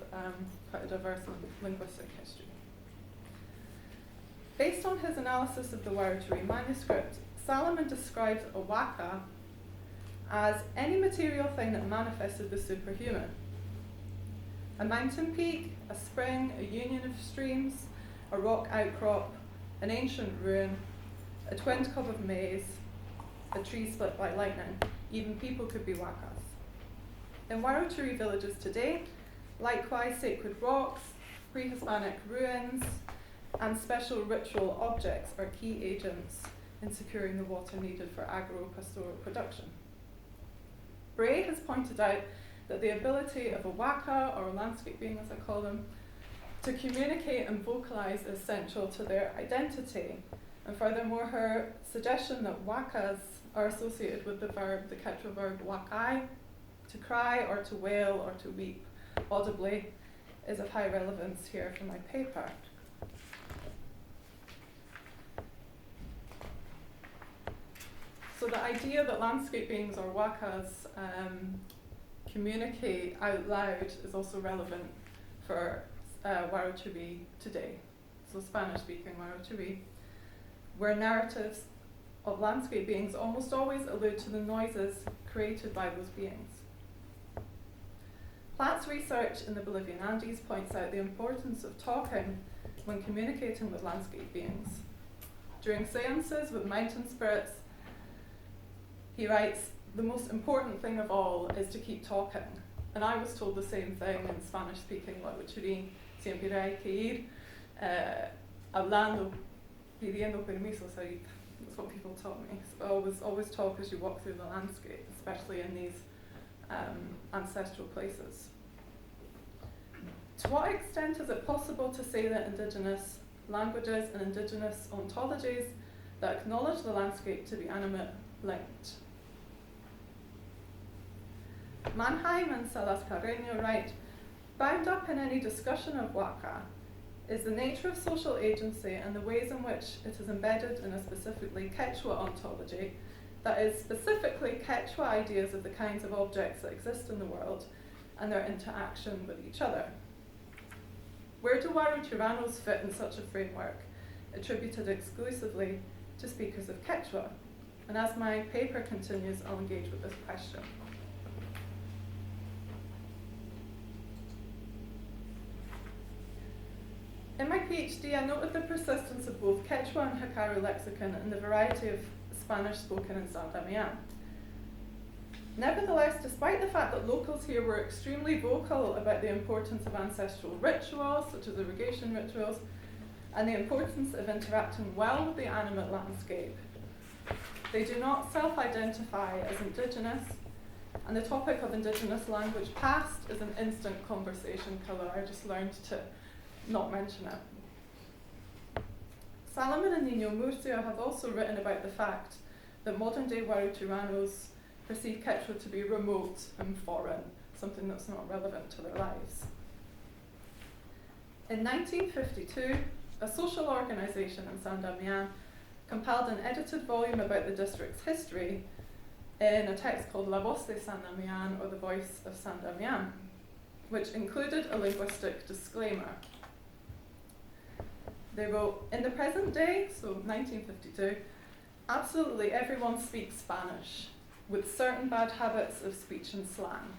quite a diverse linguistic history. Based on his analysis of the Huarochirí manuscript, Salomon describes a waka as any material thing that manifested the superhuman. A mountain peak, a spring, a union of streams, a rock outcrop, an ancient ruin, a twinned cob of maize, a tree split by lightning. Even people could be wakas. In Huarochirí villages today, likewise sacred rocks, pre-Hispanic ruins, and special ritual objects are key agents in securing the water needed for agro-pastoral production. Bray has pointed out that the ability of a waka, or a landscape being as I call them, to communicate and vocalize is central to their identity. And furthermore, her suggestion that wakas are associated with the Quechua verb wakai, to cry or to wail or to weep audibly, is of high relevance here for my paper. So the idea that landscape beings, or wakas, communicate out loud is also relevant for Huarochirí today, so Spanish-speaking Huarochirí, where narratives of landscape beings almost always allude to the noises created by those beings. Platt's research in the Bolivian Andes points out the importance of talking when communicating with landscape beings. During seances with mountain spirits, he writes, "The most important thing of all is to keep talking." And I was told the same thing in Spanish-speaking Huarochirí, siempre hay que ir hablando, pidiendo permiso salir. That's what people taught me. So always talk as you walk through the landscape, especially in these ancestral places. To what extent is it possible to say that indigenous languages and indigenous ontologies that acknowledge the landscape to be animate linked? Mannheim and Salas Carreño write, "Bound up in any discussion of waka is the nature of social agency and the ways in which it is embedded in a specifically Quechua ontology, that is, specifically Quechua ideas of the kinds of objects that exist in the world and their interaction with each other. Where do Huarochiranos fit in such a framework, attributed exclusively to speakers of Quechua? And as my paper continues, I'll engage with this question. In my PhD, I noted the persistence of both Quechua and Jacaro lexicon and the variety of Spanish spoken in San Damian. Nevertheless, despite the fact that locals here were extremely vocal about the importance of ancestral rituals, such as irrigation rituals, and the importance of interacting well with the animate landscape, they do not self-identify as indigenous, and the topic of indigenous language past is an instant conversation killer. I just learned to not mention it. Salomon and Nino Murcia have also written about the fact that modern-day Waruchuranos perceive Quechua to be remote and foreign, something that's not relevant to their lives. In 1952, a social organisation in San Damian compiled an edited volume about the district's history in a text called La Voz de San Damian, or The Voice of San Damian, which included a linguistic disclaimer. They wrote, "In the present day," so 1952, "absolutely everyone speaks Spanish, with certain bad habits of speech and slang.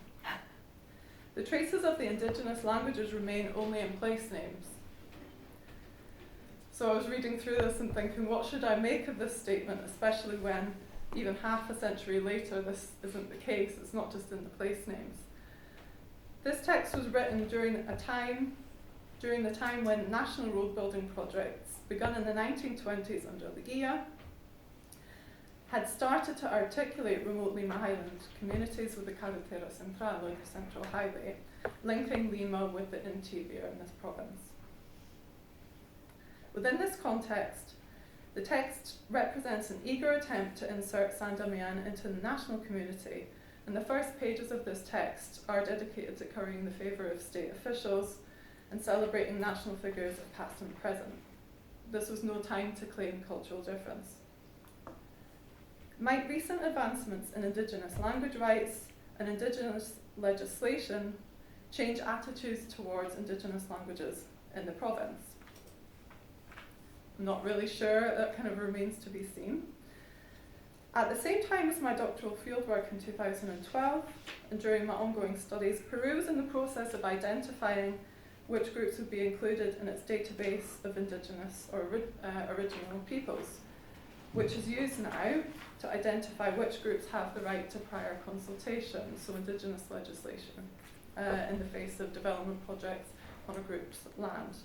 The traces of the indigenous languages remain only in place names." So I was reading through this and thinking, what should I make of this statement, especially when, even half a century later, this isn't the case, it's not just in the place names. This text was written during the time when national road building projects, begun in the 1920s under Leguía, had started to articulate remote Lima Highland communities with the Carretera Central, or the Central Highway, linking Lima with the interior in this province. Within this context, the text represents an eager attempt to insert San Damian into the national community, and the first pages of this text are dedicated to currying the favour of state officials and celebrating national figures of past and present. This was no time to claim cultural difference. Might recent advancements in indigenous language rights and indigenous legislation change attitudes towards indigenous languages in the province? I'm not really sure, that kind of remains to be seen. At the same time as my doctoral fieldwork in 2012, and during my ongoing studies, Peru was in the process of identifying which groups would be included in its database of indigenous or original peoples, which is used now to identify which groups have the right to prior consultation, so indigenous legislation, in the face of development projects on a group's land,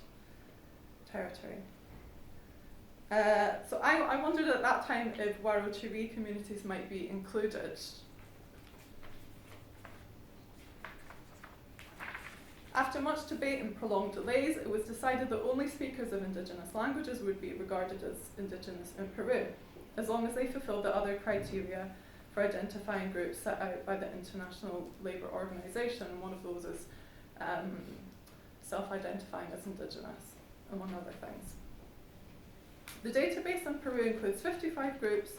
territory. So I wondered at that time if Waruchuri communities might be included. After much debate and prolonged delays, it was decided that only speakers of indigenous languages would be regarded as indigenous in Peru, as long as they fulfilled the other criteria for identifying groups set out by the International Labour Organization, and one of those is self-identifying as indigenous, among other things. The database in Peru includes 55 groups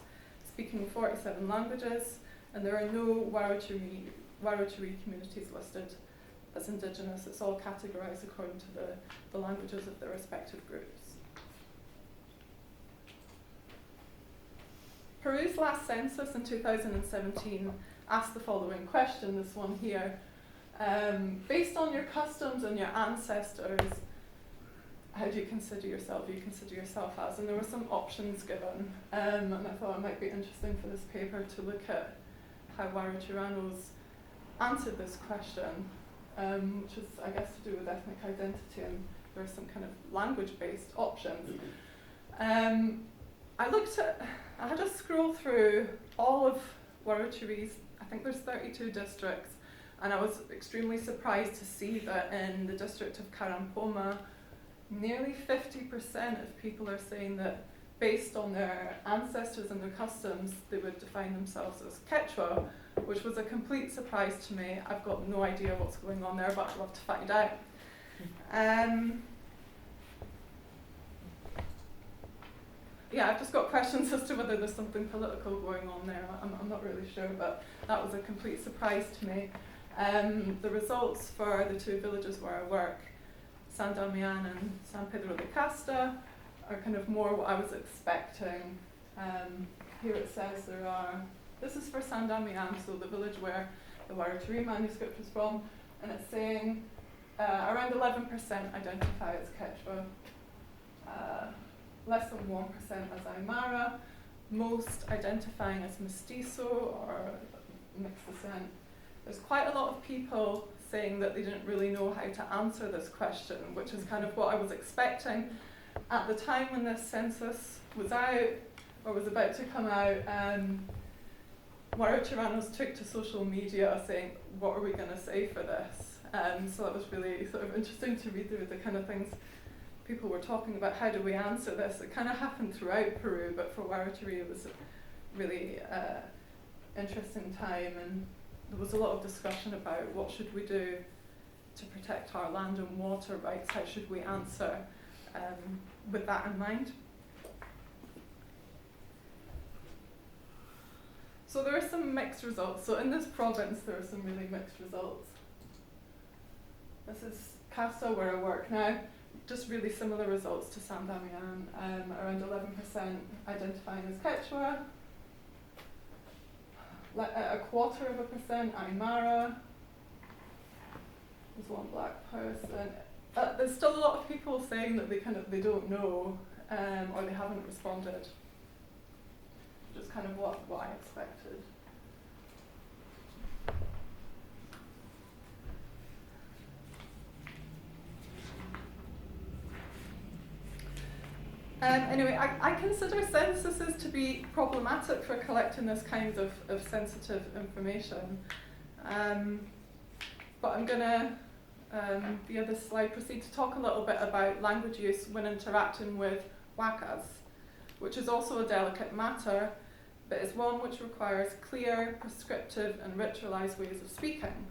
speaking 47 languages, and there are no Waruchuri communities listed as indigenous. It's all categorized according to the languages of their respective groups. Peru's last census in 2017 asked the following question, this one here. Based on your customs and your ancestors, how do you consider yourself? Do you consider yourself as? And there were some options given, and I thought it might be interesting for this paper to look at how Waruchuranos answered this question, which is, I guess, to do with ethnic identity, and there are some kind of language-based options. I had to scroll through all of Waruchuri's, I think there's 32 districts, and I was extremely surprised to see that in the district of Carampoma, nearly 50% of people are saying that based on their ancestors and their customs, they would define themselves as Quechua, which was a complete surprise to me. I've got no idea what's going on there, but I'd love to find out. Yeah, I've just got questions as to whether there's something political going on there. I'm not really sure, but that was a complete surprise to me. The results for the two villages where I work, San Damian and San Pedro de Casta, are kind of more what I was expecting. here it says there are, this is for San Damian, so the village where the Waratiri manuscript was from, and it's saying around 11% identify as Quechua, less than 1% as Aymara, most identifying as mestizo or mixed descent. There's quite a lot of people saying that they didn't really know how to answer this question, which is kind of what I was expecting. At the time when this census was out, or was about to come out, Waratiranos took to social media saying, what are we going to say for this? So that was really sort of interesting to read through the kind of things people were talking about. How do we answer this? It kind of happened throughout Peru, but for Waratiri it was a really interesting time, and there was a lot of discussion about what should we do to protect our land and water rights, how should we answer with that in mind. So there are some mixed results. So in this province there are some really mixed results. This is Casa where I work now, just really similar results to San Damian, around 11% identifying as Quechua, a 1/4% Aymara, there's one black person. There's still a lot of people saying that they don't know, or they haven't responded. Just kind of what I expected. Anyway, I consider censuses to be problematic for collecting this kind of sensitive information. But I'm going to, via this slide, proceed to talk a little bit about language use when interacting with wakas, which is also a delicate matter, but is one which requires clear, prescriptive and ritualized ways of speaking.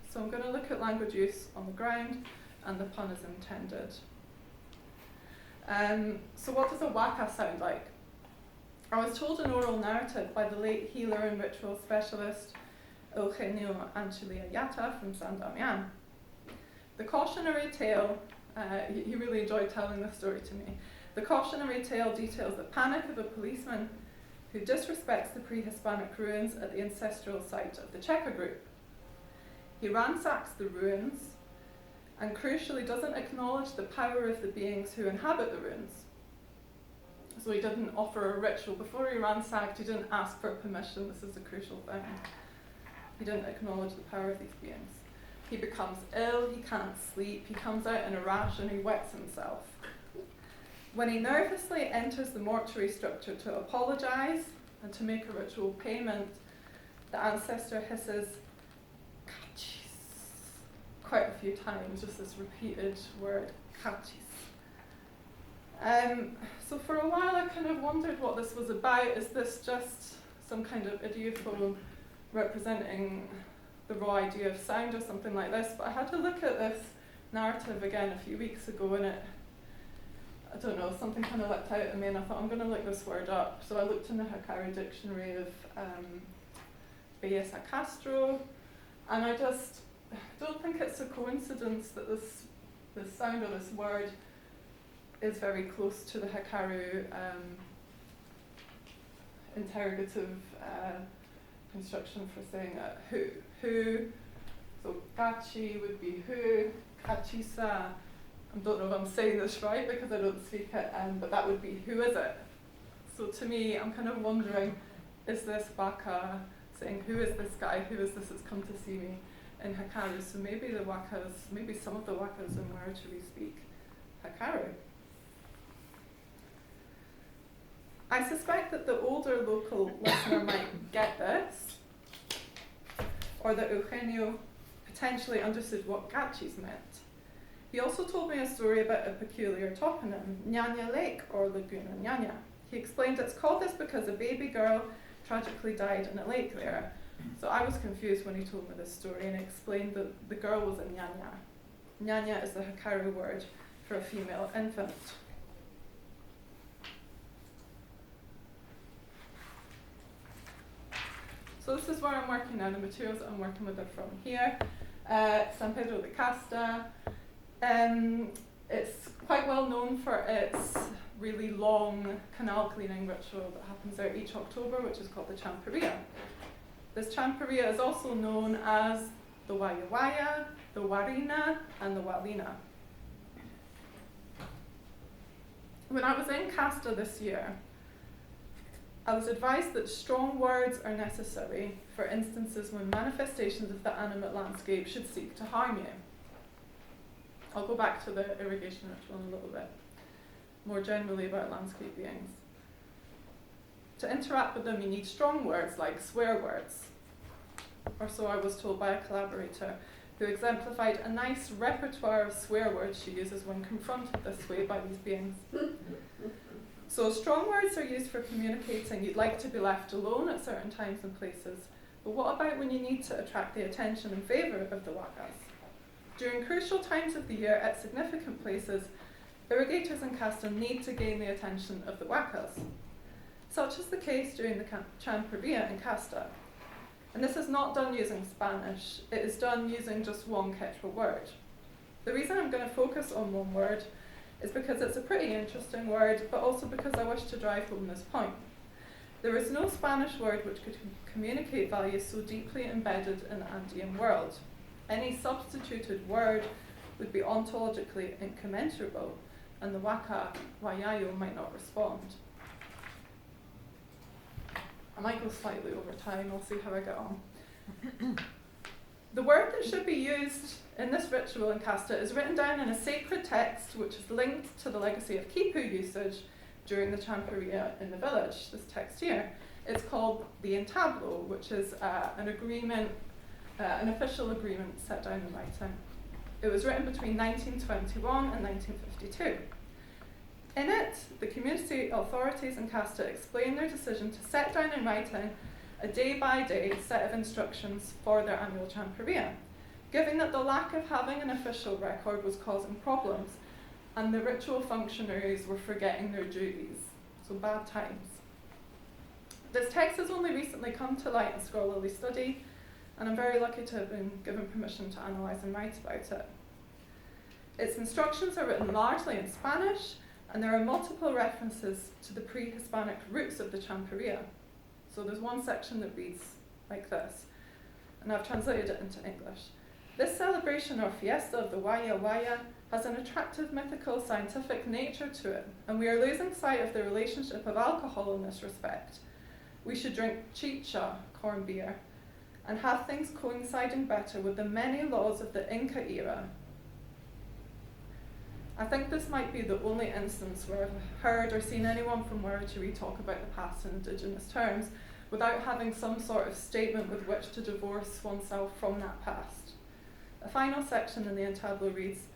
So I'm going to look at language use on the ground, and the pun is intended. So what does a waka sound like? I was told an oral narrative by the late healer and ritual specialist Eugenio Anchiliayata from San Damian. The cautionary tale, he really enjoyed telling this story to me. The cautionary tale details the panic of a policeman who disrespects the pre-Hispanic ruins at the ancestral site of the Checa group. He ransacks the ruins and crucially doesn't acknowledge the power of the beings who inhabit the ruins. So he didn't offer a ritual. Before he ransacked, he didn't ask for permission. This is a crucial thing. He didn't acknowledge the power of these beings. He becomes ill, he can't sleep, he comes out in a rash and he wets himself. When he nervously enters the mortuary structure to apologize and to make a ritual payment, the ancestor hisses quite a few times, just this repeated word, cachis. So for a while I kind of wondered what this was about. Is this just some kind of idiophone representing the raw idea of sound or something like this? But I had to look at this narrative again a few weeks ago, and I don't know, something kind of leapt out at me, and I thought, I'm going to look this word up. So I looked in the Hikari dictionary of Bellas a Castro, and I just don't think it's a coincidence that this sound or this word is very close to the Hikaru interrogative construction for saying who. So gachi would be who, kachisa, I don't know if I'm saying this right because I don't speak it, but that would be who is it? So to me, I'm kind of wondering, is this waka saying who is this guy, who is this that's come to see me in Hikaru? So maybe the wakas, maybe some of the wakas in Waratiri speak Hikaru. I suspect that the older local listener might get this, or that Eugenio potentially understood what gachis meant. He also told me a story about a peculiar toponym, Nyanya Lake, or Laguna Nyanya. He explained it's called this because a baby girl tragically died in a lake there. So I was confused when he told me this story, and explained that the girl was a Nyanya. Nyanya is the Hikaru word for a female infant. So this is where I'm working now. The materials that I'm working with are from here. San Pedro de Casta. It's quite well known for its really long canal cleaning ritual that happens there each October, which is called the Champaria. This Champaria is also known as the Waya Waya, the Warina, and the Walina. When I was in Casta this year, I was advised that strong words are necessary for instances when manifestations of the animate landscape should seek to harm you. I'll go back to the irrigation ritual in a little bit, more generally about landscape beings. To interact with them, you need strong words like swear words, or so I was told by a collaborator who exemplified a nice repertoire of swear words she uses when confronted this way by these beings. So strong words are used for communicating you'd like to be left alone at certain times and places, but what about when you need to attract the attention and favour of the wakas? During crucial times of the year at significant places, irrigators in Casta need to gain the attention of the wakas. Such is the case during the Champaria in Casta. And this is not done using Spanish, it is done using just one Quechua word. The reason I'm going to focus on one word is because it's a pretty interesting word, but also because I wish to drive home this point. There is no Spanish word which could communicate values so deeply embedded in the Andean world. Any substituted word would be ontologically incommensurable, and the Waka Wayayo might not respond. I might go slightly over time, I'll see how I get on. The word that should be used in this ritual in Casta is written down in a sacred text which is linked to the legacy of Kipu usage during the Champaria in the village, this text here. It's called the entablo, which is an agreement, an official agreement set down in writing. It was written between 1921 and 1952. In it, the community authorities in Casta explain their decision to set down in writing a day-by-day set of instructions for their annual Champaria, given that the lack of having an official record was causing problems and the ritual functionaries were forgetting their duties, so bad times. This text has only recently come to light in scholarly study, and I'm very lucky to have been given permission to analyse and write about it. Its instructions are written largely in Spanish, and there are multiple references to the pre-Hispanic roots of the Champaria. So there's one section that reads like this, and I've translated it into English. This celebration or fiesta of the Waya Waya has an attractive mythical scientific nature to it, and we are losing sight of the relationship of alcohol in this respect. We should drink chicha, corn beer, and have things coinciding better with the many laws of the Inca era. I think this might be the only instance where I've heard or seen anyone from Wiradjuri talk about the past in indigenous terms without having some sort of statement with which to divorce oneself from that past. A final section in the entablo reads,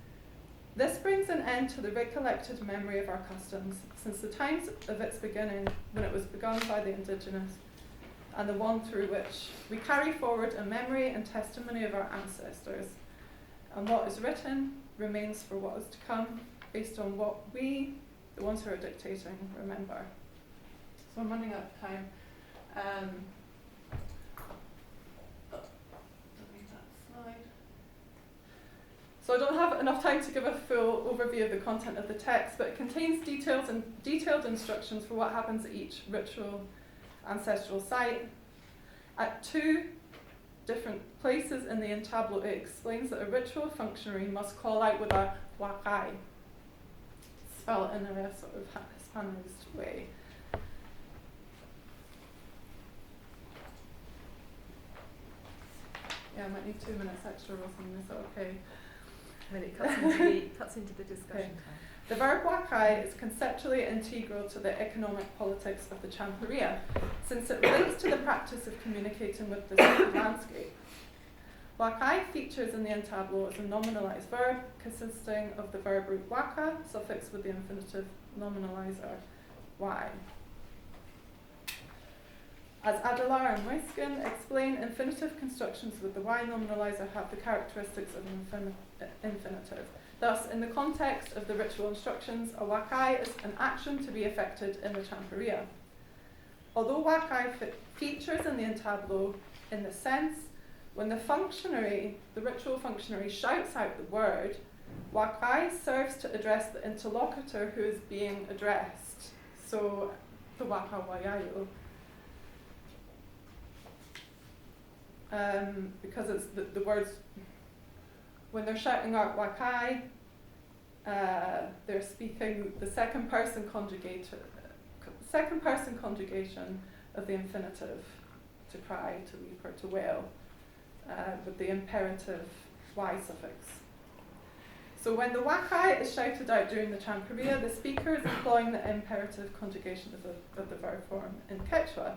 "This brings an end to the recollected memory of our customs since the times of its beginning, when it was begun by the indigenous, and the one through which we carry forward a memory and testimony of our ancestors. And what is written remains for what is to come, based on what we, the ones who are dictating, remember." So I'm running out of time. Delete that slide. So I don't have enough time to give a full overview of the content of the text, but it contains detailed instructions for what happens at each ritual ancestral site. At 2 different places in the entablo, it explains that a ritual functionary must call out with a wakai, spell it in a sort of Hispanized way. Yeah, I might need 2 minutes extra or something, is that okay? When it cuts into the discussion time. The verb wakai is conceptually integral to the economic politics of the Champaria, since it relates to the practice of communicating with the sacred landscape. Wakai features in the entablo as a nominalized verb consisting of the verb root waka, suffixed with the infinitive nominalizer y. As Adelar and Moiskin explain, infinitive constructions with the y nominalizer have the characteristics of an infinitive. Thus, in the context of the ritual instructions, a wakai is an action to be effected in the Champaria. Although wakai features in the entablo in the sense, when the functionary, the ritual functionary, shouts out the word, Wakai serves to address the interlocutor who is being addressed. So, the waka wayayo. Because it's the words, when they're shouting out wakai, they're speaking the second person conjugation of the infinitive, to cry, to weep, or to wail, with the imperative y suffix. So when the wakai is shouted out during the chankaria, the speaker is employing the imperative conjugation of the verb form in Quechua.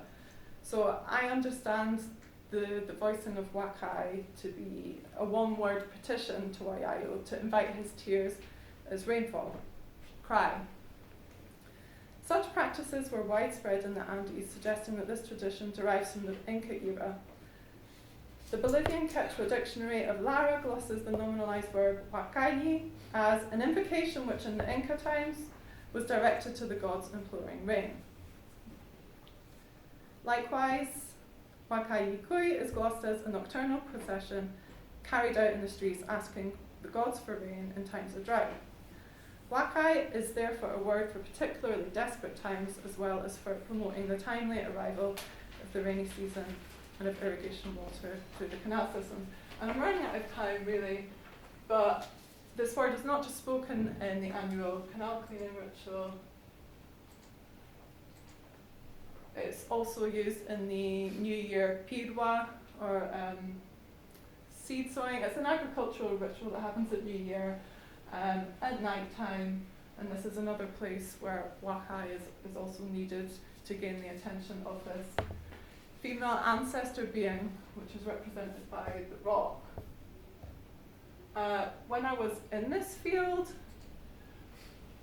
So I understand the voicing of wakai to be a one-word petition to Wayayo to invite his tears as rainfall, cry. Such practices were widespread in the Andes, suggesting that this tradition derives from the Inca era. The Bolivian Quechua dictionary of Lara glosses the nominalized verb huacayi as an invocation which in the Inca times was directed to the gods imploring rain. Likewise, huacayi kui is glossed as a nocturnal procession carried out in the streets asking the gods for rain in times of drought. Wakai is therefore a word for particularly desperate times, as well as for promoting the timely arrival of the rainy season and of irrigation water through the canal system. And I'm running out of time really, but this word is not just spoken in the annual canal cleaning ritual, it's also used in the New Year pirwa, or seed sowing. It's an agricultural ritual that happens at New Year at night time, and this is another place where wakai is also needed to gain the attention of this female ancestor being, which is represented by the rock. When I was in this field,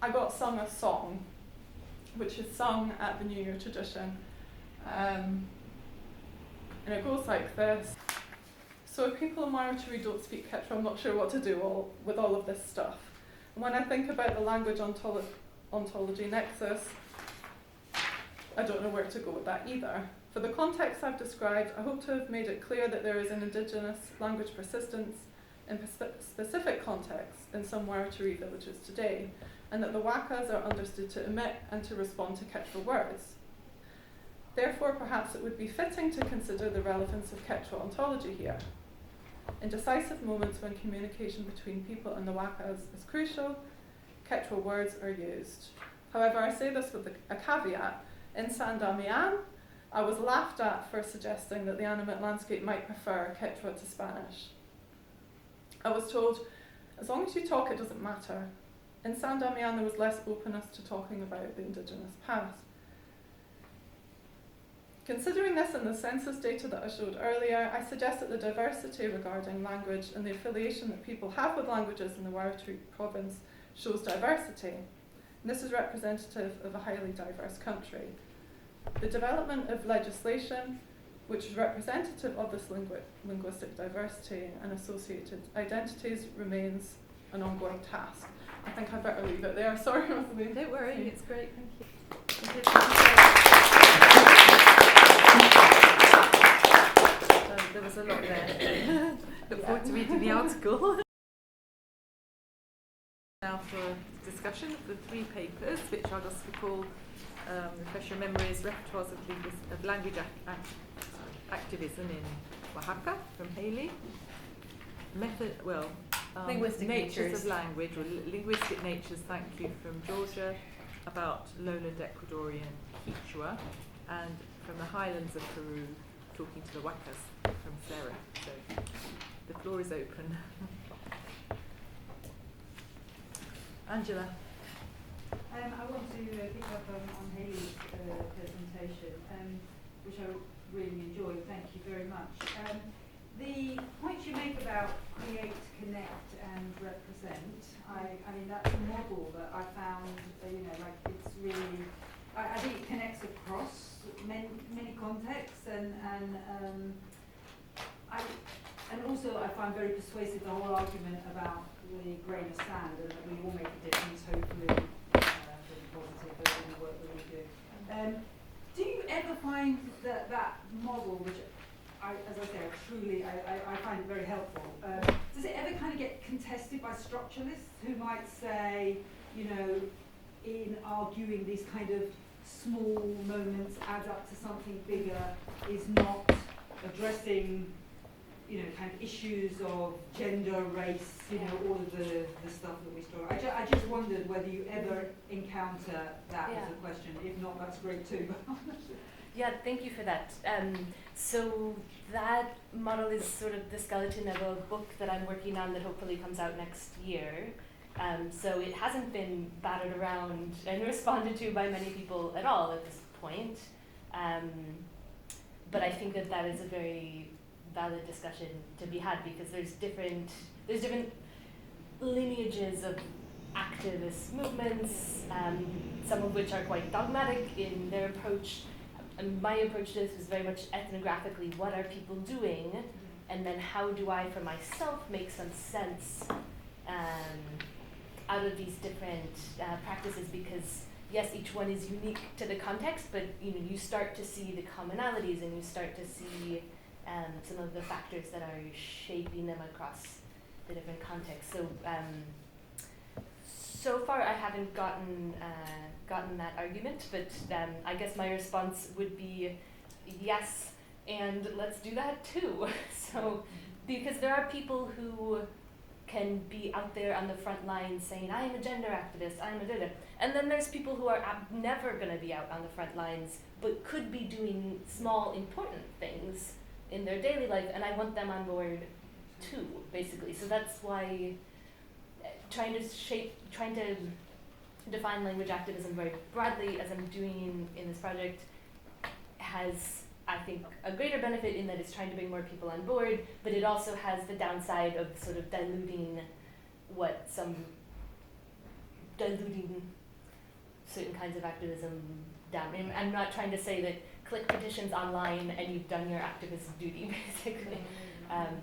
I got sung a song, which is sung at the New Year tradition. And it goes like this. So if people in Wiradjuri don't speak Quechua, I'm not sure what to do with all of this stuff. And when I think about the language ontology nexus, I don't know where to go with that either. For the context I've described, I hope to have made it clear that there is an indigenous language persistence in specific contexts in some Wiradjuri villages today, and that the wakas are understood to emit and to respond to Quechua words. Therefore, perhaps it would be fitting to consider the relevance of Quechua ontology here. In decisive moments when communication between people and the wakas is crucial, Quechua words are used. However, I say this with a caveat. In San Damian, I was laughed at for suggesting that the animate landscape might prefer Quechua to Spanish. I was told, as long as you talk, it doesn't matter. In San Damian, there was less openness to talking about the indigenous past. Considering this and the census data that I showed earlier, I suggest that the diversity regarding language and the affiliation that people have with languages in the Wiradjuri province shows diversity. And this is representative of a highly diverse country. The development of legislation, which is representative of this linguistic diversity and associated identities, remains an ongoing task. I think I better leave it there. Sorry, Rosalie. Don't worry, it's great, thank you. There was a lot there. Look forward to reading the article. Now for discussion of the three papers, which I'll just recall, refresh your memories, repertoires of language activism in Oaxaca from Haley. Linguistic natures of language, or linguistic natures, thank you, from Georgia, about lowland Ecuadorian Quechua, and from the highlands of Peru, talking to the Wakas, from Sarah. So the floor is open. Angela. I want to pick up on Haley's presentation, which I really enjoyed. Thank you very much. The points you make about create, connect, and represent, I mean, that's a model that I found, it's really, I think it connects across many contexts, and also I find very persuasive the whole argument about the grain of sand, and that we all make a difference, hopefully, really positive in the work that we do. Do you ever find that model, which as I say, I find it very helpful. Does it ever kind of get contested by structuralists who might say, you know, in arguing these kind of small moments add up to something bigger is not addressing, you know, kind of issues of gender, race, you know, all of the stuff that we store. I just wondered whether you ever encounter that as a question. If not, that's great too. Yeah, thank you for that. So that model is sort of the skeleton of a book that I'm working on that hopefully comes out next year. So it hasn't been battered around and responded to by many people at all at this point. But I think that is a very valid discussion to be had because there's different lineages of activist movements, some of which are quite dogmatic in their approach. And my approach to this was very much ethnographically, what are people doing? And then how do I, for myself, make some sense out of these different practices? Because yes, each one is unique to the context, but you start to see the commonalities and you start to see some of the factors that are shaping them across the different contexts. So far I haven't gotten that argument, but I guess my response would be yes, and let's do that too. So, because there are people who can be out there on the front lines saying, I'm a gender activist, I'm a da-da. And then there's people who are never going to be out on the front lines, but could be doing small, important things in their daily life, and I want them on board too, basically. So that's why trying to define language activism very broadly, as I'm doing in this project, has, I think, a greater benefit in that it's trying to bring more people on board, but it also has the downside of sort of diluting certain kinds of activism down. And I'm not trying to say that click petitions online and you've done your activist duty, basically.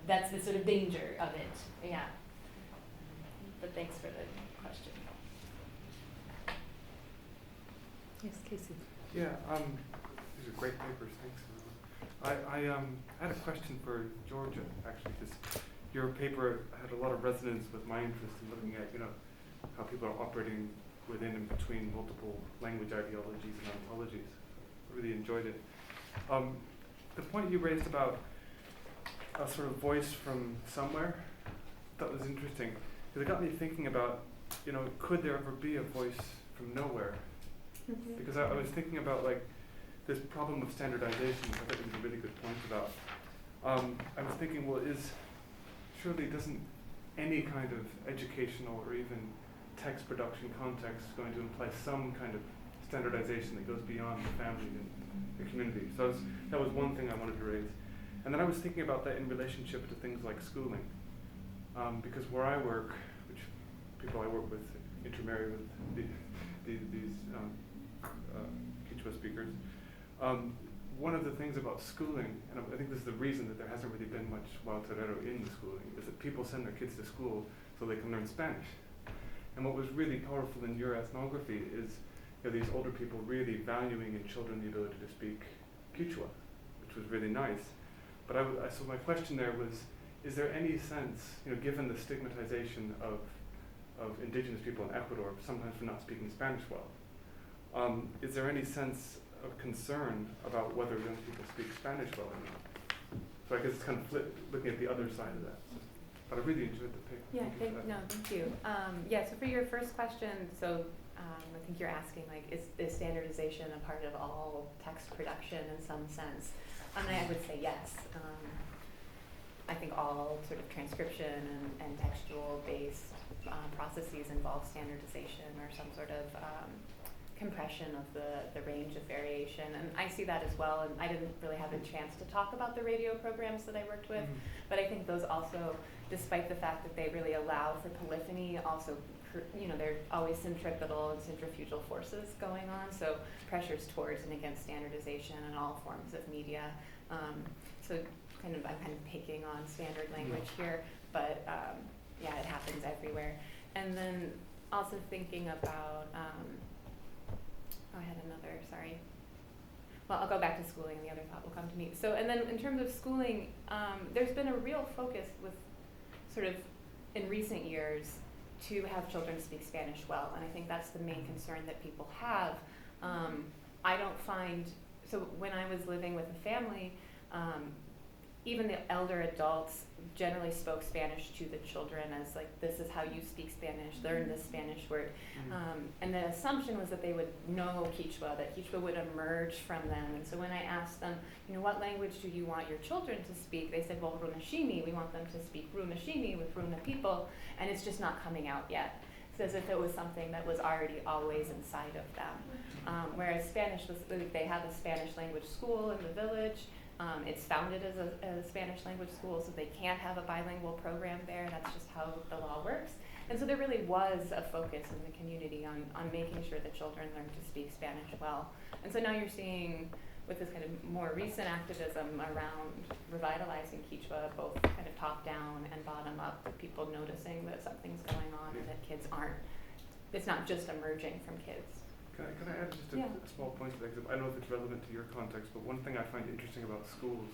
That's the sort of danger of it, yeah. But thanks for the question. Yes, Casey. Yeah, these are great papers, thanks. I had a question for Georgia, actually, because your paper had a lot of resonance with my interest in looking at, how people are operating within and between multiple language ideologies and ontologies. I really enjoyed it. The point you raised about a sort of voice from somewhere, that was interesting, because it got me thinking about, could there ever be a voice from nowhere? Mm-hmm. Because I was thinking about this problem of standardization, which I thought was a really good point about. I was thinking, well, surely doesn't any kind of educational or even text production context going to imply some kind of standardization that goes beyond the family and the community? So that was one thing I wanted to raise. And then I was thinking about that in relationship to things like schooling. Because where I work, which people I work with intermarry with these Quechua speakers, one of the things about schooling, and I think this is the reason that there hasn't really been much Wild Torero in the schooling, is that people send their kids to school so they can learn Spanish. And what was really powerful in your ethnography is these older people really valuing in children the ability to speak Quechua, which was really nice. But so my question there was, is there any sense, given the stigmatization of indigenous people in Ecuador, sometimes for not speaking Spanish well, is there any sense of concern about whether young people speak Spanish well or not? So I guess it's kind of looking at the other side of that. But I really enjoyed the paper. Yeah, thank you. So for your first question, I think you're asking, is standardization a part of all text production in some sense? And I would say yes. I think all sort of transcription and textual-based processes involve standardization or some sort of compression of the range of variation. And I see that as well, and I didn't really have a chance to talk about the radio programs that I worked with, but I think those also, despite the fact that they really allow for polyphony, also, there are always centripetal and centrifugal forces going on, so pressures towards and against standardization in all forms of media. I'm kind of picking on standard language here, but it happens everywhere. And then also thinking about, I had another, sorry. well, I'll go back to schooling, and the other thought will come to me. So, and then in terms of schooling, there's been a real focus with sort of in recent years to have children speak Spanish well, and I think that's the main concern that people have. I don't find, so when I was living with a family, even the elder adults generally spoke Spanish to the children as like, this is how you speak Spanish, learn this Spanish word. And the assumption was that they would know Quechua, that Quechua would emerge from them. And so when I asked them, what language do you want your children to speak? They said, well, Runashini, we want them to speak Runashini with Runa people, and it's just not coming out yet. It's as if it was something that was already always inside of them. Whereas Spanish, they have a Spanish language school in the village. It's founded as a Spanish language school, so they can't have a bilingual program there. That's just how the law works. And so there really was a focus in the community on making sure that children learn to speak Spanish well. And so now you're seeing, with this kind of more recent activism around revitalizing Quechua, both kind of top down and bottom up, people noticing that something's going on and that kids aren't, it's not just emerging from kids. Can I add just a small point to that? I don't know if it's relevant to your context, but one thing I find interesting about schools,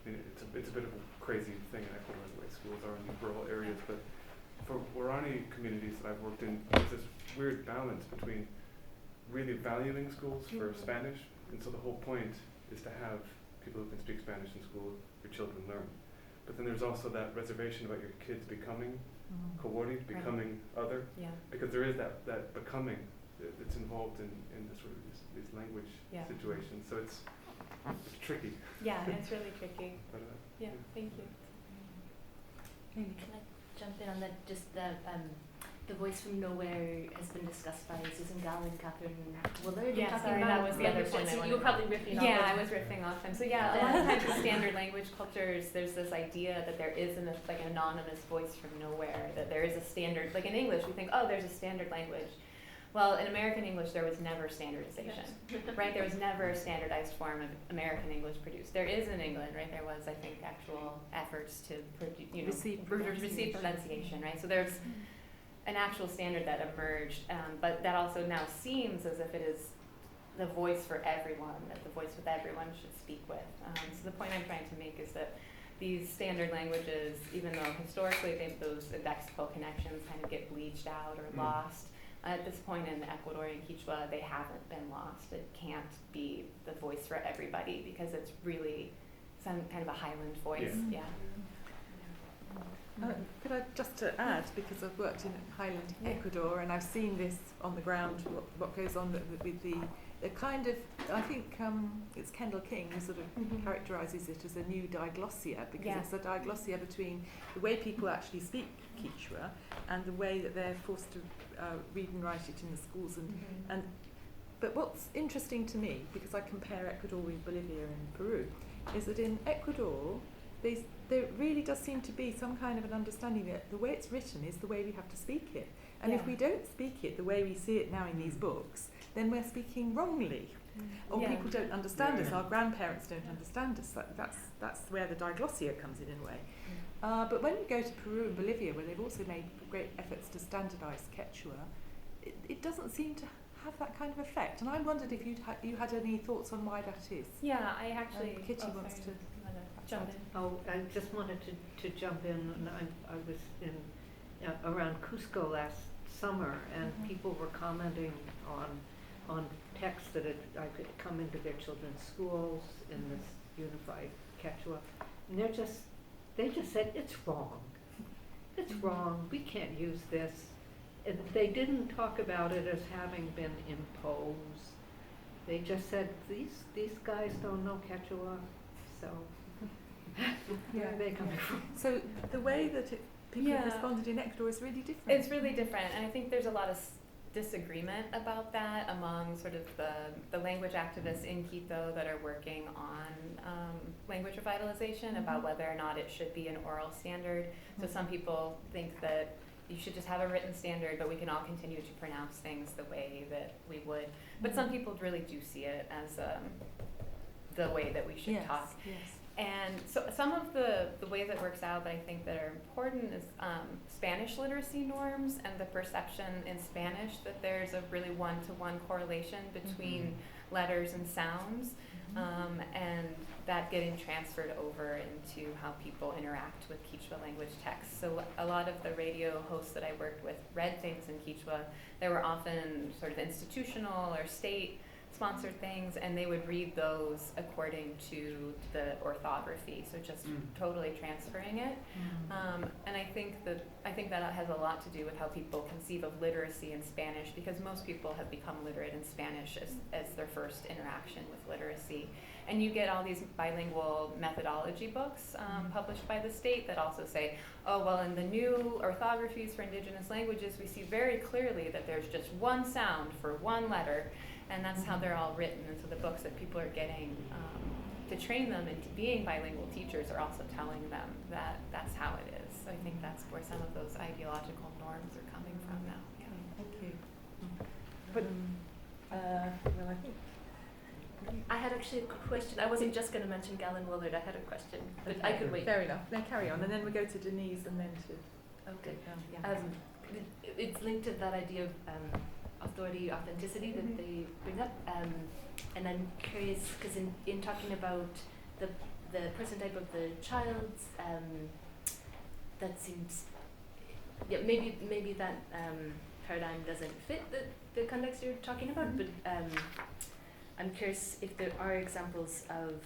I mean, it's a bit of a crazy thing in Ecuador, the way schools are in these rural areas, but for Guarani communities that I've worked in, there's this weird balance between really valuing schools for Spanish, and so the whole point is to have people who can speak Spanish in school, your children learn. But then there's also that reservation about your kids becoming Kawari, becoming other, because there is that becoming that's involved in the sort of these language situations. So it's tricky. Yeah, it's really tricky. But, Thank you. Can I jump in on that? Just the voice from nowhere has been discussed by Susan Gall and Catherine Willard. Yeah, sorry, that was the other point. So you were probably riffing off. Yeah, I was riffing off. And so a lot of times in standard language cultures, there's this idea that there is an anonymous voice from nowhere, that there is a standard, like in English, we think, oh, there's a standard language. Well, in American English, there was never standardization, right? There was never a standardized form of American English produced. There is in England, right? There was, I think, actual efforts to receive pronunciation, right? So there's an actual standard that emerged, but that also now seems as if it is the voice for everyone, that the voice with everyone should speak with. So the point I'm trying to make is that these standard languages, even though historically those lexical connections kind of get bleached out or lost, at this point in Ecuadorian Quechua, they haven't been lost. It can't be the voice for everybody because it's really some kind of a highland voice. Could I just to add, because I've worked in Highland Ecuador and I've seen this on the ground, what goes on with the kind of, I think it's Kendall King who sort of characterises it as a new diglossia, because it's a diglossia between the way people actually speak Quechua and the way that they're forced to read and write it in the schools. But what's interesting to me, because I compare Ecuador with Bolivia and Peru, is that in Ecuador there really does seem to be some kind of an understanding that the way it's written is the way we have to speak it. And if we don't speak it the way we see it now in these books, then we're speaking wrongly. Or people don't understand us, our grandparents don't understand us. That's where the diglossia comes in a way. But when you go to Peru and Bolivia, where they've also made great efforts to standardise Quechua, it doesn't seem to have that kind of effect. And I wondered if you had any thoughts on why that is. Yeah, I actually... Kitty wants to jump in. Oh, I just wanted to jump in. And I was in around Cusco last summer, and people were commenting on texts that I could come into their children's schools in this unified Quechua, and they just said it's wrong. It's wrong. We can't use this. And they didn't talk about it as having been imposed. They just said these guys don't know Quechua, so where are they coming from? So the way that people have responded in Ecuador is really different. It's really different, and I think there's a lot of disagreement about that among sort of the language activists in Quito that are working on language revitalization, about whether or not it should be an oral standard. So some people think that you should just have a written standard, but we can all continue to pronounce things the way that we would. But some people really do see it as the way that we should talk. And so some of the ways it works out that I think that are important is Spanish literacy norms and the perception in Spanish that there's a really one-to-one correlation between letters and sounds, and that getting transferred over into how people interact with Quechua language texts. So a lot of the radio hosts that I worked with read things in Quechua. They were often sort of institutional or state sponsored things, and they would read those according to the orthography, so just totally transferring it. And I think that has a lot to do with how people conceive of literacy in Spanish, because most people have become literate in Spanish as their first interaction with literacy. And you get all these bilingual methodology books published by the state that also say, oh, well, in the new orthographies for indigenous languages, we see very clearly that there's just one sound for one letter. And that's how they're all written. And so the books that people are getting to train them into being bilingual teachers are also telling them that that's how it is. So I think that's where some of those ideological norms are coming from now. Yeah. Thank you. But, well, I think... I had actually a question. I wasn't just going to mention Galen Willard. I had a question, but I could wait. Fair enough. No, carry on. And then we go to Denise and then to... Okay. Yeah. It's linked to that idea of authority, authenticity that they bring up, and I'm curious because in talking about the person type of the child, that seems, yeah, maybe that paradigm doesn't fit the context you're talking about, but I'm curious if there are examples of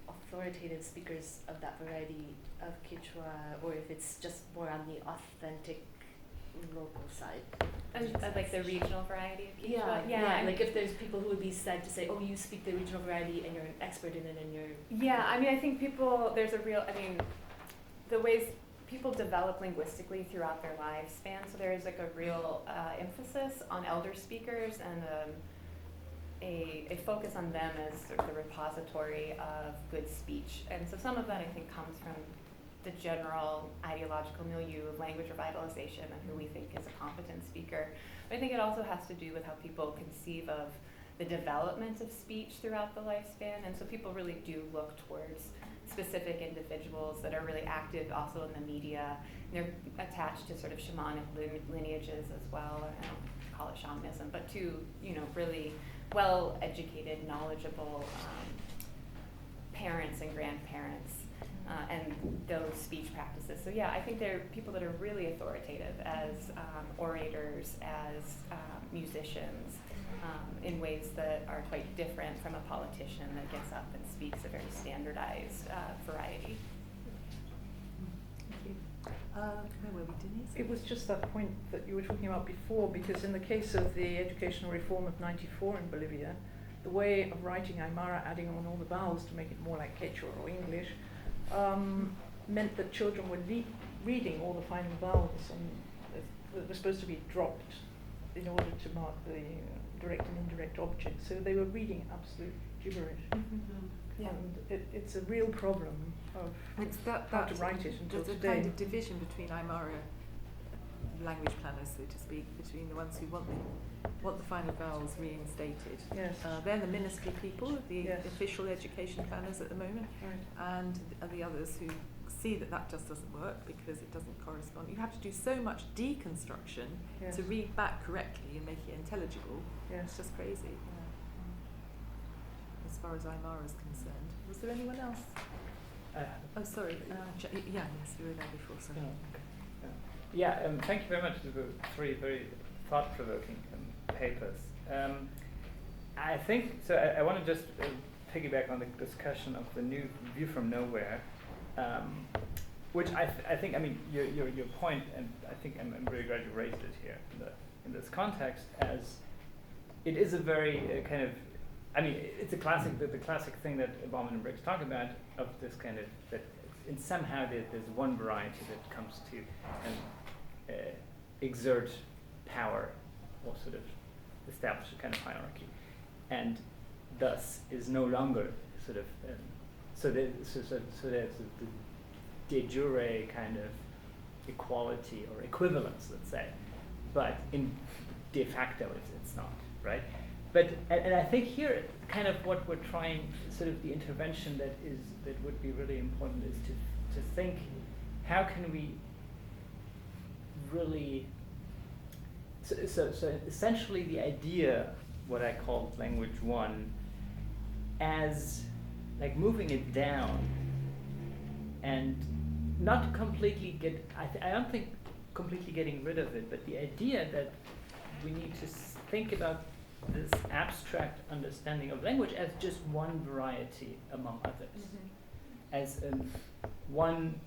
authoritative speakers of that variety of Quechua, or if it's just more on the authentic local side. And like the regional variety of Quechua? Yeah. Like if there's people who would be said to say, oh, you speak the regional variety and you're an expert in it and you're... Yeah, I mean, I think the ways people develop linguistically throughout their lifespan, so there is like a real emphasis on elder speakers and a focus on them as sort of the repository of good speech. And so some of that I think comes from the general ideological milieu of language revitalization and who we think is a competent speaker. But I think it also has to do with how people conceive of the development of speech throughout the lifespan. And so people really do look towards specific individuals that are really active also in the media. And they're attached to sort of shamanic lineages as well. I don't call it shamanism, but to, really well-educated, knowledgeable parents and grandparents. And those speech practices. So yeah, I think there are people that are really authoritative as orators, as musicians, in ways that are quite different from a politician that gets up and speaks a very standardized variety. Thank you. Where were we, Denise? It was just that point that you were talking about before, because in the case of the educational reform of '94 in Bolivia, the way of writing Aymara, adding on all the vowels to make it more like Quechua or English, meant that children were reading all the final vowels and that were supposed to be dropped in order to mark the direct and indirect objects. So they were reading absolute gibberish. Yeah. And it's a real problem of how to write it until today. There's a kind of division between Aymara language planners, so to speak, between the ones who want the final vowels reinstated. Yes. They're the ministry people, the Yes. official education planners at the moment, Right. and the others who see that just doesn't work because it doesn't correspond. You have to do so much deconstruction Yes. to read back correctly and make it intelligible. Yes. It's just crazy. As far as Aymara is concerned. Was there anyone else? Oh, sorry. Yes, you were there before. Sorry. Thank you very much for the three very thought-provoking papers. I think, so I want to just piggyback on the discussion of the new view from nowhere, which I think, your point, and I think I'm really glad you raised it here in this context, as it is a very kind of, it's a classic, the classic thing that Bauman and Briggs talk about, of this kind of, that in somehow there's one variety that comes to exert power or sort of establish a kind of hierarchy, and thus is no longer sort of so there's the de jure kind of equality or equivalence, let's say, but in de facto it's not, right? and I think here, kind of what we're trying, sort of the intervention that would be really important is to think, how can we really, so essentially the idea, what I call language one, as like moving it down and not completely I don't think completely getting rid of it, but the idea that we need to think about this abstract understanding of language as just one variety among others, as one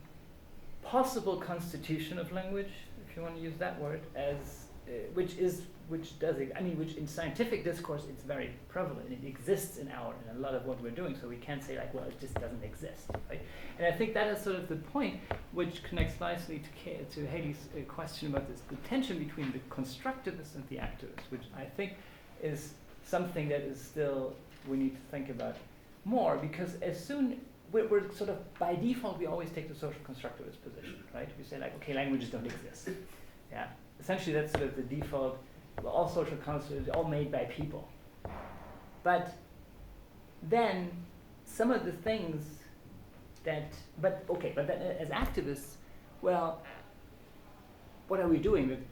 possible constitution of language, if you want to use that word, as which in scientific discourse it's very prevalent. It exists in a lot of what we're doing, so we can't say like, well, it just doesn't exist, right? And I think that is sort of the point, which connects nicely to Haley's question about the tension between the constructivist and the activist, which I think is something that is still we need to think about more, because as soon we're sort of by default we always take the social constructivist position, right? We say like, okay, languages don't exist. Yeah, essentially that's sort of the default. Well, all social constructs are all made by people. But then some of the things that, but then as activists, well, what are we doing?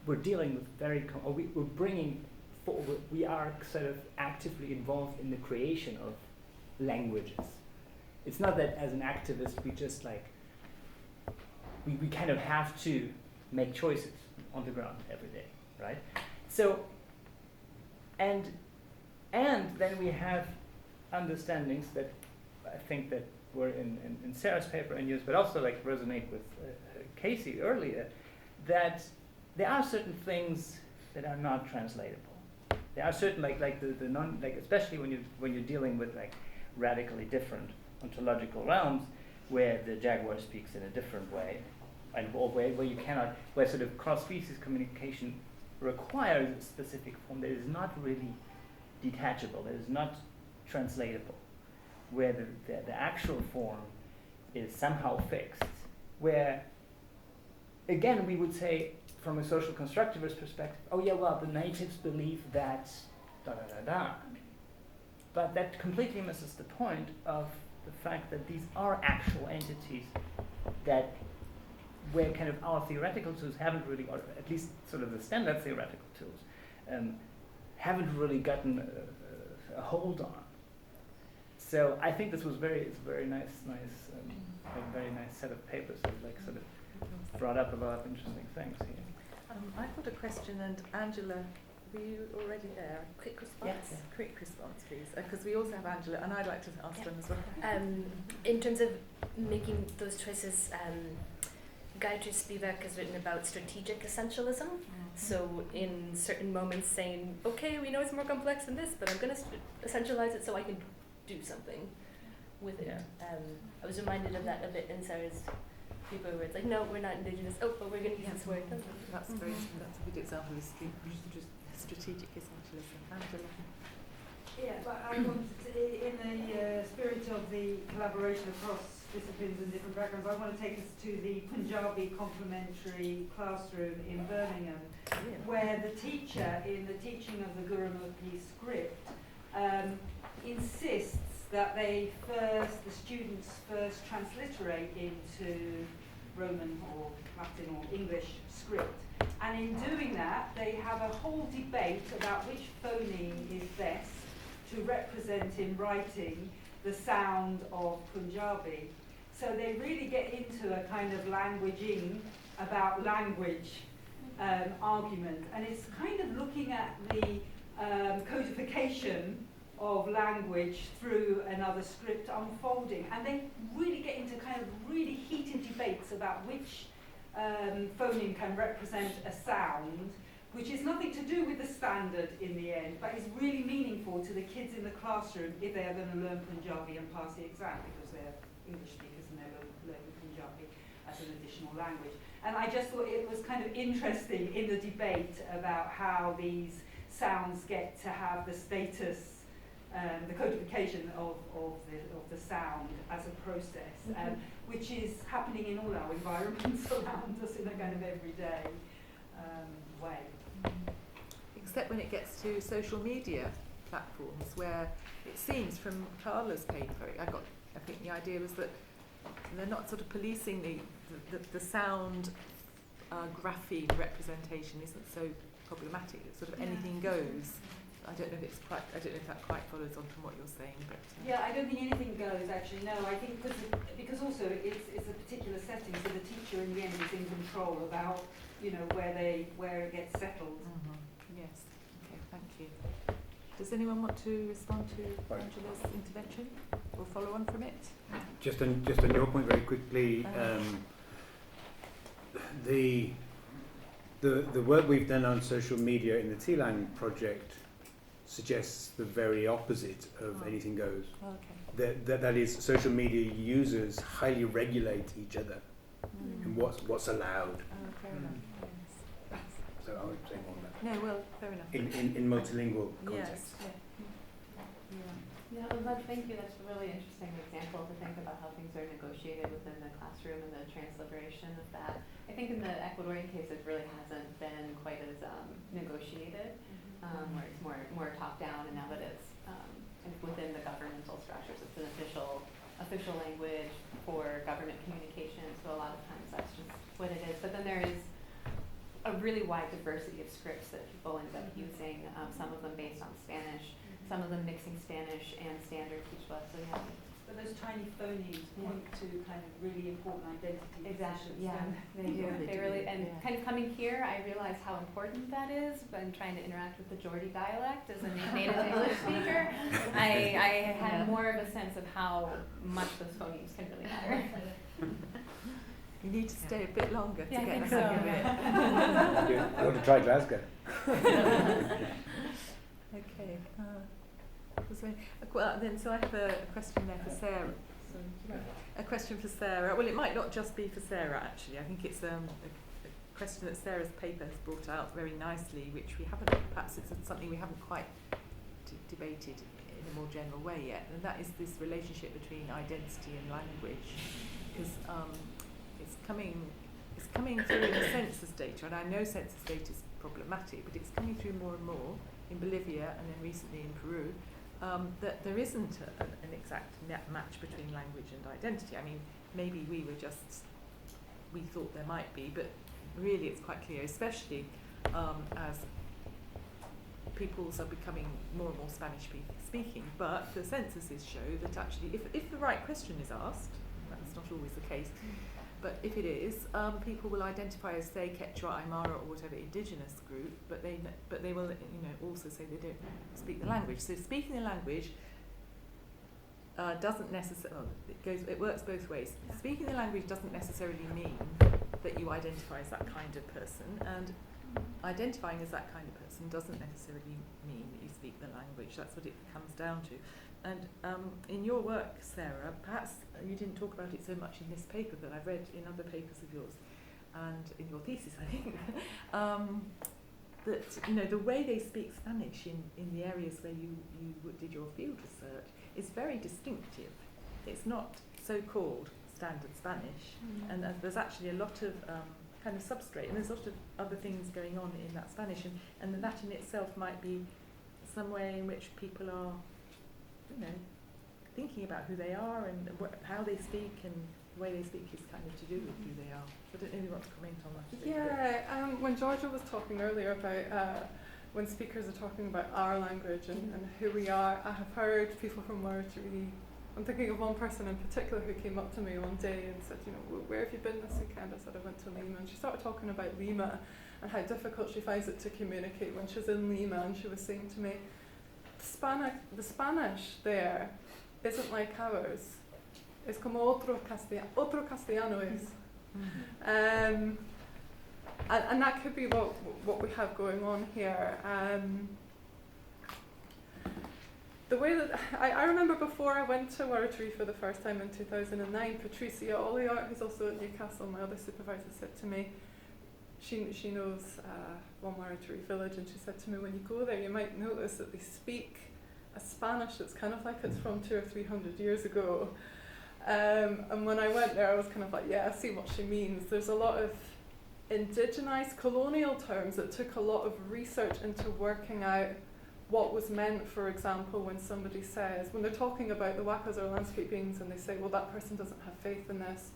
We're dealing with we're bringing forward, we are sort of actively involved in the creation of languages. It's not that as an activist we just like, we kind of have to make choices on the ground every day, right? So, and then we have understandings that I think that were in Sarah's paper and yours, but also like resonate with Casey earlier, that there are certain things that are not translatable. There are certain the non, especially when you're dealing with like radically different ontological realms where the jaguar speaks in a different way, and where sort of cross-species communication requires a specific form that is not really detachable, that is not translatable, where the actual form is somehow fixed, where again we would say from a social constructivist perspective, oh yeah, well, the natives believe that da-da-da-da. But that completely misses the point of the fact that these are actual entities that where kind of our theoretical tools haven't really, or at least sort of the standard theoretical tools, haven't really gotten a hold on. So I think this was it's a very nice, a very nice set of papers that like sort of brought up a lot of interesting things here. I've got a question, and Angela, were you already there? Quick response. Yes. Quick response, please, because we also have Angela, and I'd like to ask them as well. In terms of making those choices, Gayatri Spivak has written about strategic essentialism. So in certain moments saying, okay, we know it's more complex than this, but I'm going to essentialize it so I can do something with it. Yeah. I was reminded of that a bit in Sarah's paper where it's like, no, we're not indigenous. Oh, but we're going to use this word. That's a good example of strategic essentialism. Angela. Yeah, but I wanted to, in the spirit of the collaboration across disciplines and different backgrounds, I want to take us to the Punjabi complementary classroom in Birmingham, where the teacher, in the teaching of the Gurumukhi script, insists that the students first transliterate into Roman or Latin or English script. And in doing that, they have a whole debate about which phoneme is best to represent in writing the sound of Punjabi. So they really get into a kind of languaging about language argument. And it's kind of looking at the codification of language through another script unfolding. And they really get into kind of really heated debates about which phoneme can represent a sound, which is nothing to do with the standard in the end, but is really meaningful to the kids in the classroom if they are going to learn Punjabi and pass the exam, because they're English speakers and they're learning Punjabi as an additional language. And I just thought it was kind of interesting in the debate about how these sounds get to have the status, the codification of the sound as a process, which is happening in all our environments around us in a kind of everyday way. Except when it gets to social media platforms, where it seems from Carla's paper, I think the idea was that they're not sort of policing the sound grapheme representation isn't so problematic. It's sort of anything goes. I don't know if that quite follows on from what you're saying, but Yeah, I don't think anything goes actually. No, I think because also it's a particular setting, so the teacher in the end is in control about where it gets settled. Yes. Okay. Thank you. Does anyone want to respond to Angela's intervention or follow on from it? Just on your point very quickly, the work we've done on social media in the TLAN project suggests the very opposite of anything goes. Okay. That is, social media users highly regulate each other and what's allowed. Oh, fair enough. Yes. So I would say more on that. No, well, fair enough. In multilingual context. Yes. Yeah, thank you. That's a really interesting example to think about how things are negotiated within the classroom and the transliteration of that. I think in the Ecuadorian case, it really hasn't been quite as negotiated, where it's more top down, and now that it's within the governmental structures, it's an official language for government communication. So a lot of times that's just what it is. But then there is a really wide diversity of scripts that people end up using. Some of them based on Spanish. Some of them mixing Spanish and standard Quechua. So yeah. But those tiny phonemes point to kind of really important identity. Exactly. positions, Yeah, don't they do. They They do, really, and yeah. kind of coming here, I realize how important that is. When trying to interact with the Geordie dialect as a native English speaker, I had more of a sense of how much those phonemes can really matter. You need to stay a bit longer to Yeah, I get think the hang so. of it. I want to try Glasgow. Okay. Well, then, so I have a question there for Sarah. A question for Sarah. Well, it might not just be for Sarah, actually. I think it's a question that Sarah's paper has brought out very nicely, which we haven't, perhaps it's something we haven't quite debated in a more general way yet, and that is this relationship between identity and language, because it's coming through in the census data, and I know census data is problematic, but it's coming through more and more in Bolivia and then recently in Peru, that there isn't an exact match between language and identity. I mean, maybe we thought there might be, but really it's quite clear, especially as peoples are becoming more and more Spanish speaking, but the censuses show that actually if the right question is asked, that's not always the case, but if it is, people will identify as, say, Quechua, Aymara, or whatever indigenous group, but they will, also say they don't speak the language. So speaking the language doesn't necessarily. It works both ways. Speaking the language doesn't necessarily mean that you identify as that kind of person, and identifying as that kind of person doesn't necessarily mean that you speak the language. That's what it comes down to. And in your work, Sarah, perhaps you didn't talk about it so much in this paper, but I've read in other papers of yours and in your thesis, I think, that the way they speak Spanish in the areas where you did your field research is very distinctive. It's not so-called standard Spanish, and there's actually a lot of kind of substrate, and there's a lot of other things going on in that Spanish, and that in itself might be some way in which people are thinking about who they are and how they speak, and the way they speak is kind of to do with who they are. So I don't know if you want to comment on that. Yeah, when Georgia was talking earlier about when speakers are talking about our language and who we are, I have heard people from Wiradjuri. I'm thinking of one person in particular who came up to me one day and said, where have you been this weekend? I said, I went to Lima. And she started talking about Lima and how difficult she finds it to communicate when she's in Lima. And she was saying to me, the Spanish there isn't like ours. It's como otro castellano es. And that could be what we have going on here. The way that I remember before I went to Wiradjuri for the first time in 2009, Patricia Olliart, who's also at Newcastle, my other supervisor, said to me, she knows one Wiradjuri village, and she said to me, when you go there, you might notice that they speak a Spanish that's kind of like it's from 200 or 300 years ago. And when I went there, I was kind of like, yeah, I see what she means. There's a lot of indigenized colonial terms, it took a lot of research into working out what was meant. For example, when somebody says, when they're talking about the wakas or landscape beings, and they say, well, that person doesn't have faith in this.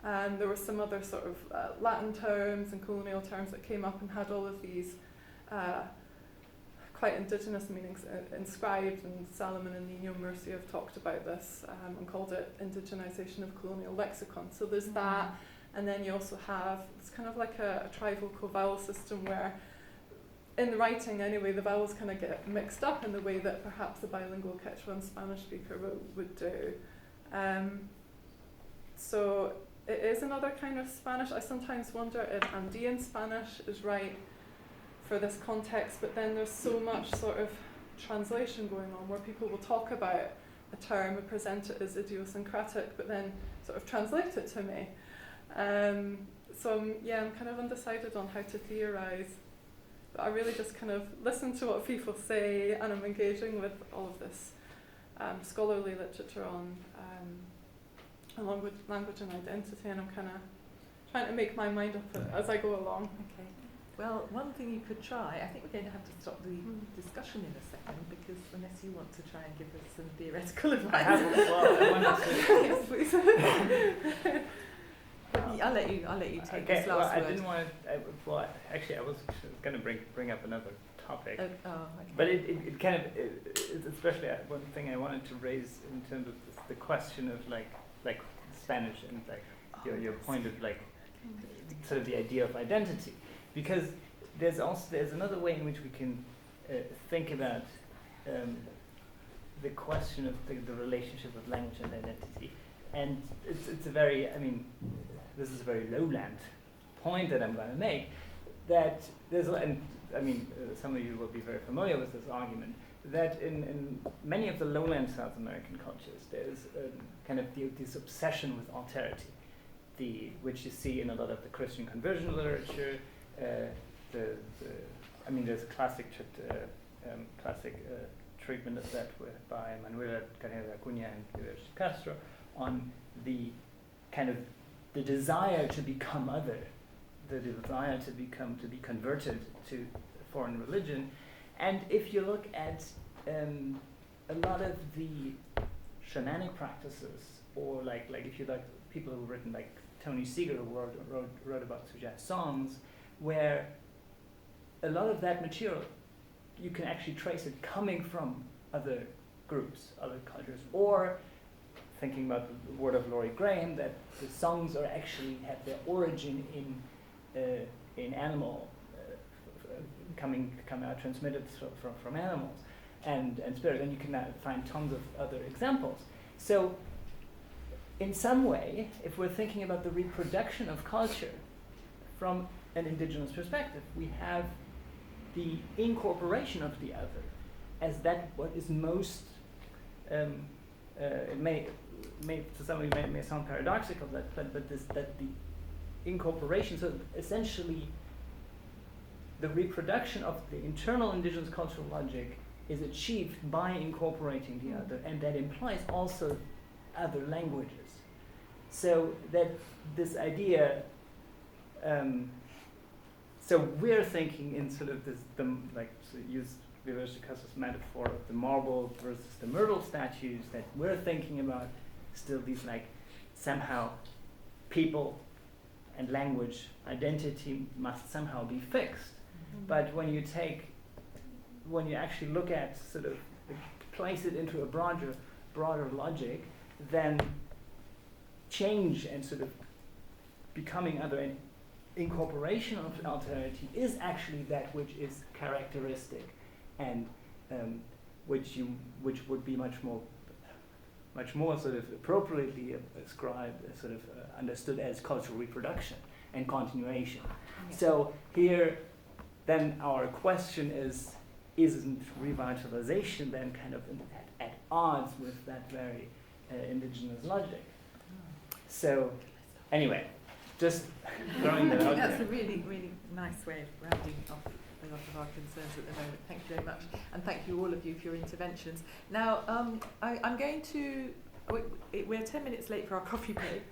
And there were some other sort of Latin terms and colonial terms that came up and had all of these quite indigenous meanings inscribed, and Salomon and Nino Murcia have talked about this and called it indigenization of colonial lexicon. So there's that, and then you also have, it's kind of like a tribal co-vowel system where, in the writing anyway, the vowels kind of get mixed up in the way that perhaps a bilingual Quechua and Spanish speaker would do. So it is another kind of Spanish. I sometimes wonder if Andean Spanish is right for this context, but then there's so much sort of translation going on where people will talk about a term and present it as idiosyncratic, but then sort of translate it to me. So I'm kind of undecided on how to theorize. But I really just kind of listen to what people say, and I'm engaging with all of this scholarly literature on language and identity, and I'm kind of trying to make my mind up as I go along. Okay. Well, one thing you could try, I think we're going to have to stop the discussion in a second, because unless you want to try and give us some theoretical advice. Yes, please. I'll let you take this last word. I didn't want to. Actually, I was going to bring up another topic. Okay. But it kind of, it's especially one thing I wanted to raise in terms of the question of like Spanish and like your point of like sort of the idea of identity, because there's another way in which we can think about the question of the relationship of language and identity, and it's a very, I mean, this is a very lowland point that I'm going to make, that there's, and I mean, some of you will be very familiar with this argument, that in many of the lowland South American cultures, there's kind of this obsession with alterity, which you see in a lot of the Christian conversion literature. I mean, there's a classic treatment of that by Manuela Carrera Acuña and Rivera Castro on the kind of the desire to become other, the desire to be converted to foreign religion. And if you look at a lot of the shamanic practices, or like if you like people who've written, like Tony Seeger, who wrote about Sujat songs, where a lot of that material, you can actually trace it coming from other groups, other cultures, or thinking about the word of Laurie Graham, that the songs are actually have their origin in animal, coming out transmitted from animals and spirits, and you can find tons of other examples. So in some way, if we're thinking about the reproduction of culture from an indigenous perspective, we have the incorporation of the other as that what is most, it may to some of you may sound paradoxical, that the incorporation, so essentially the reproduction of the internal indigenous cultural logic is achieved by incorporating the other, and that implies also other languages. So that this idea, so we're thinking in sort of this, use Rivera Castro's metaphor of the marble versus the myrtle statues, that we're thinking about still these like somehow people and language identity must somehow be fixed. But when you actually look at sort of place it into a broader logic, then change and sort of becoming other and incorporation of alterity is actually that which is characteristic, and which would be much more sort of appropriately ascribed, sort of understood as cultural reproduction and continuation. Yeah. So here, then our question is, isn't revitalization then kind of at odds with that very indigenous logic? So anyway, just throwing that out there. That's a really, really nice way of rounding off a lot of our concerns at the moment. Thank you very much. And thank you all of you for your interventions. Now, I'm going to, we're 10 minutes late for our coffee break.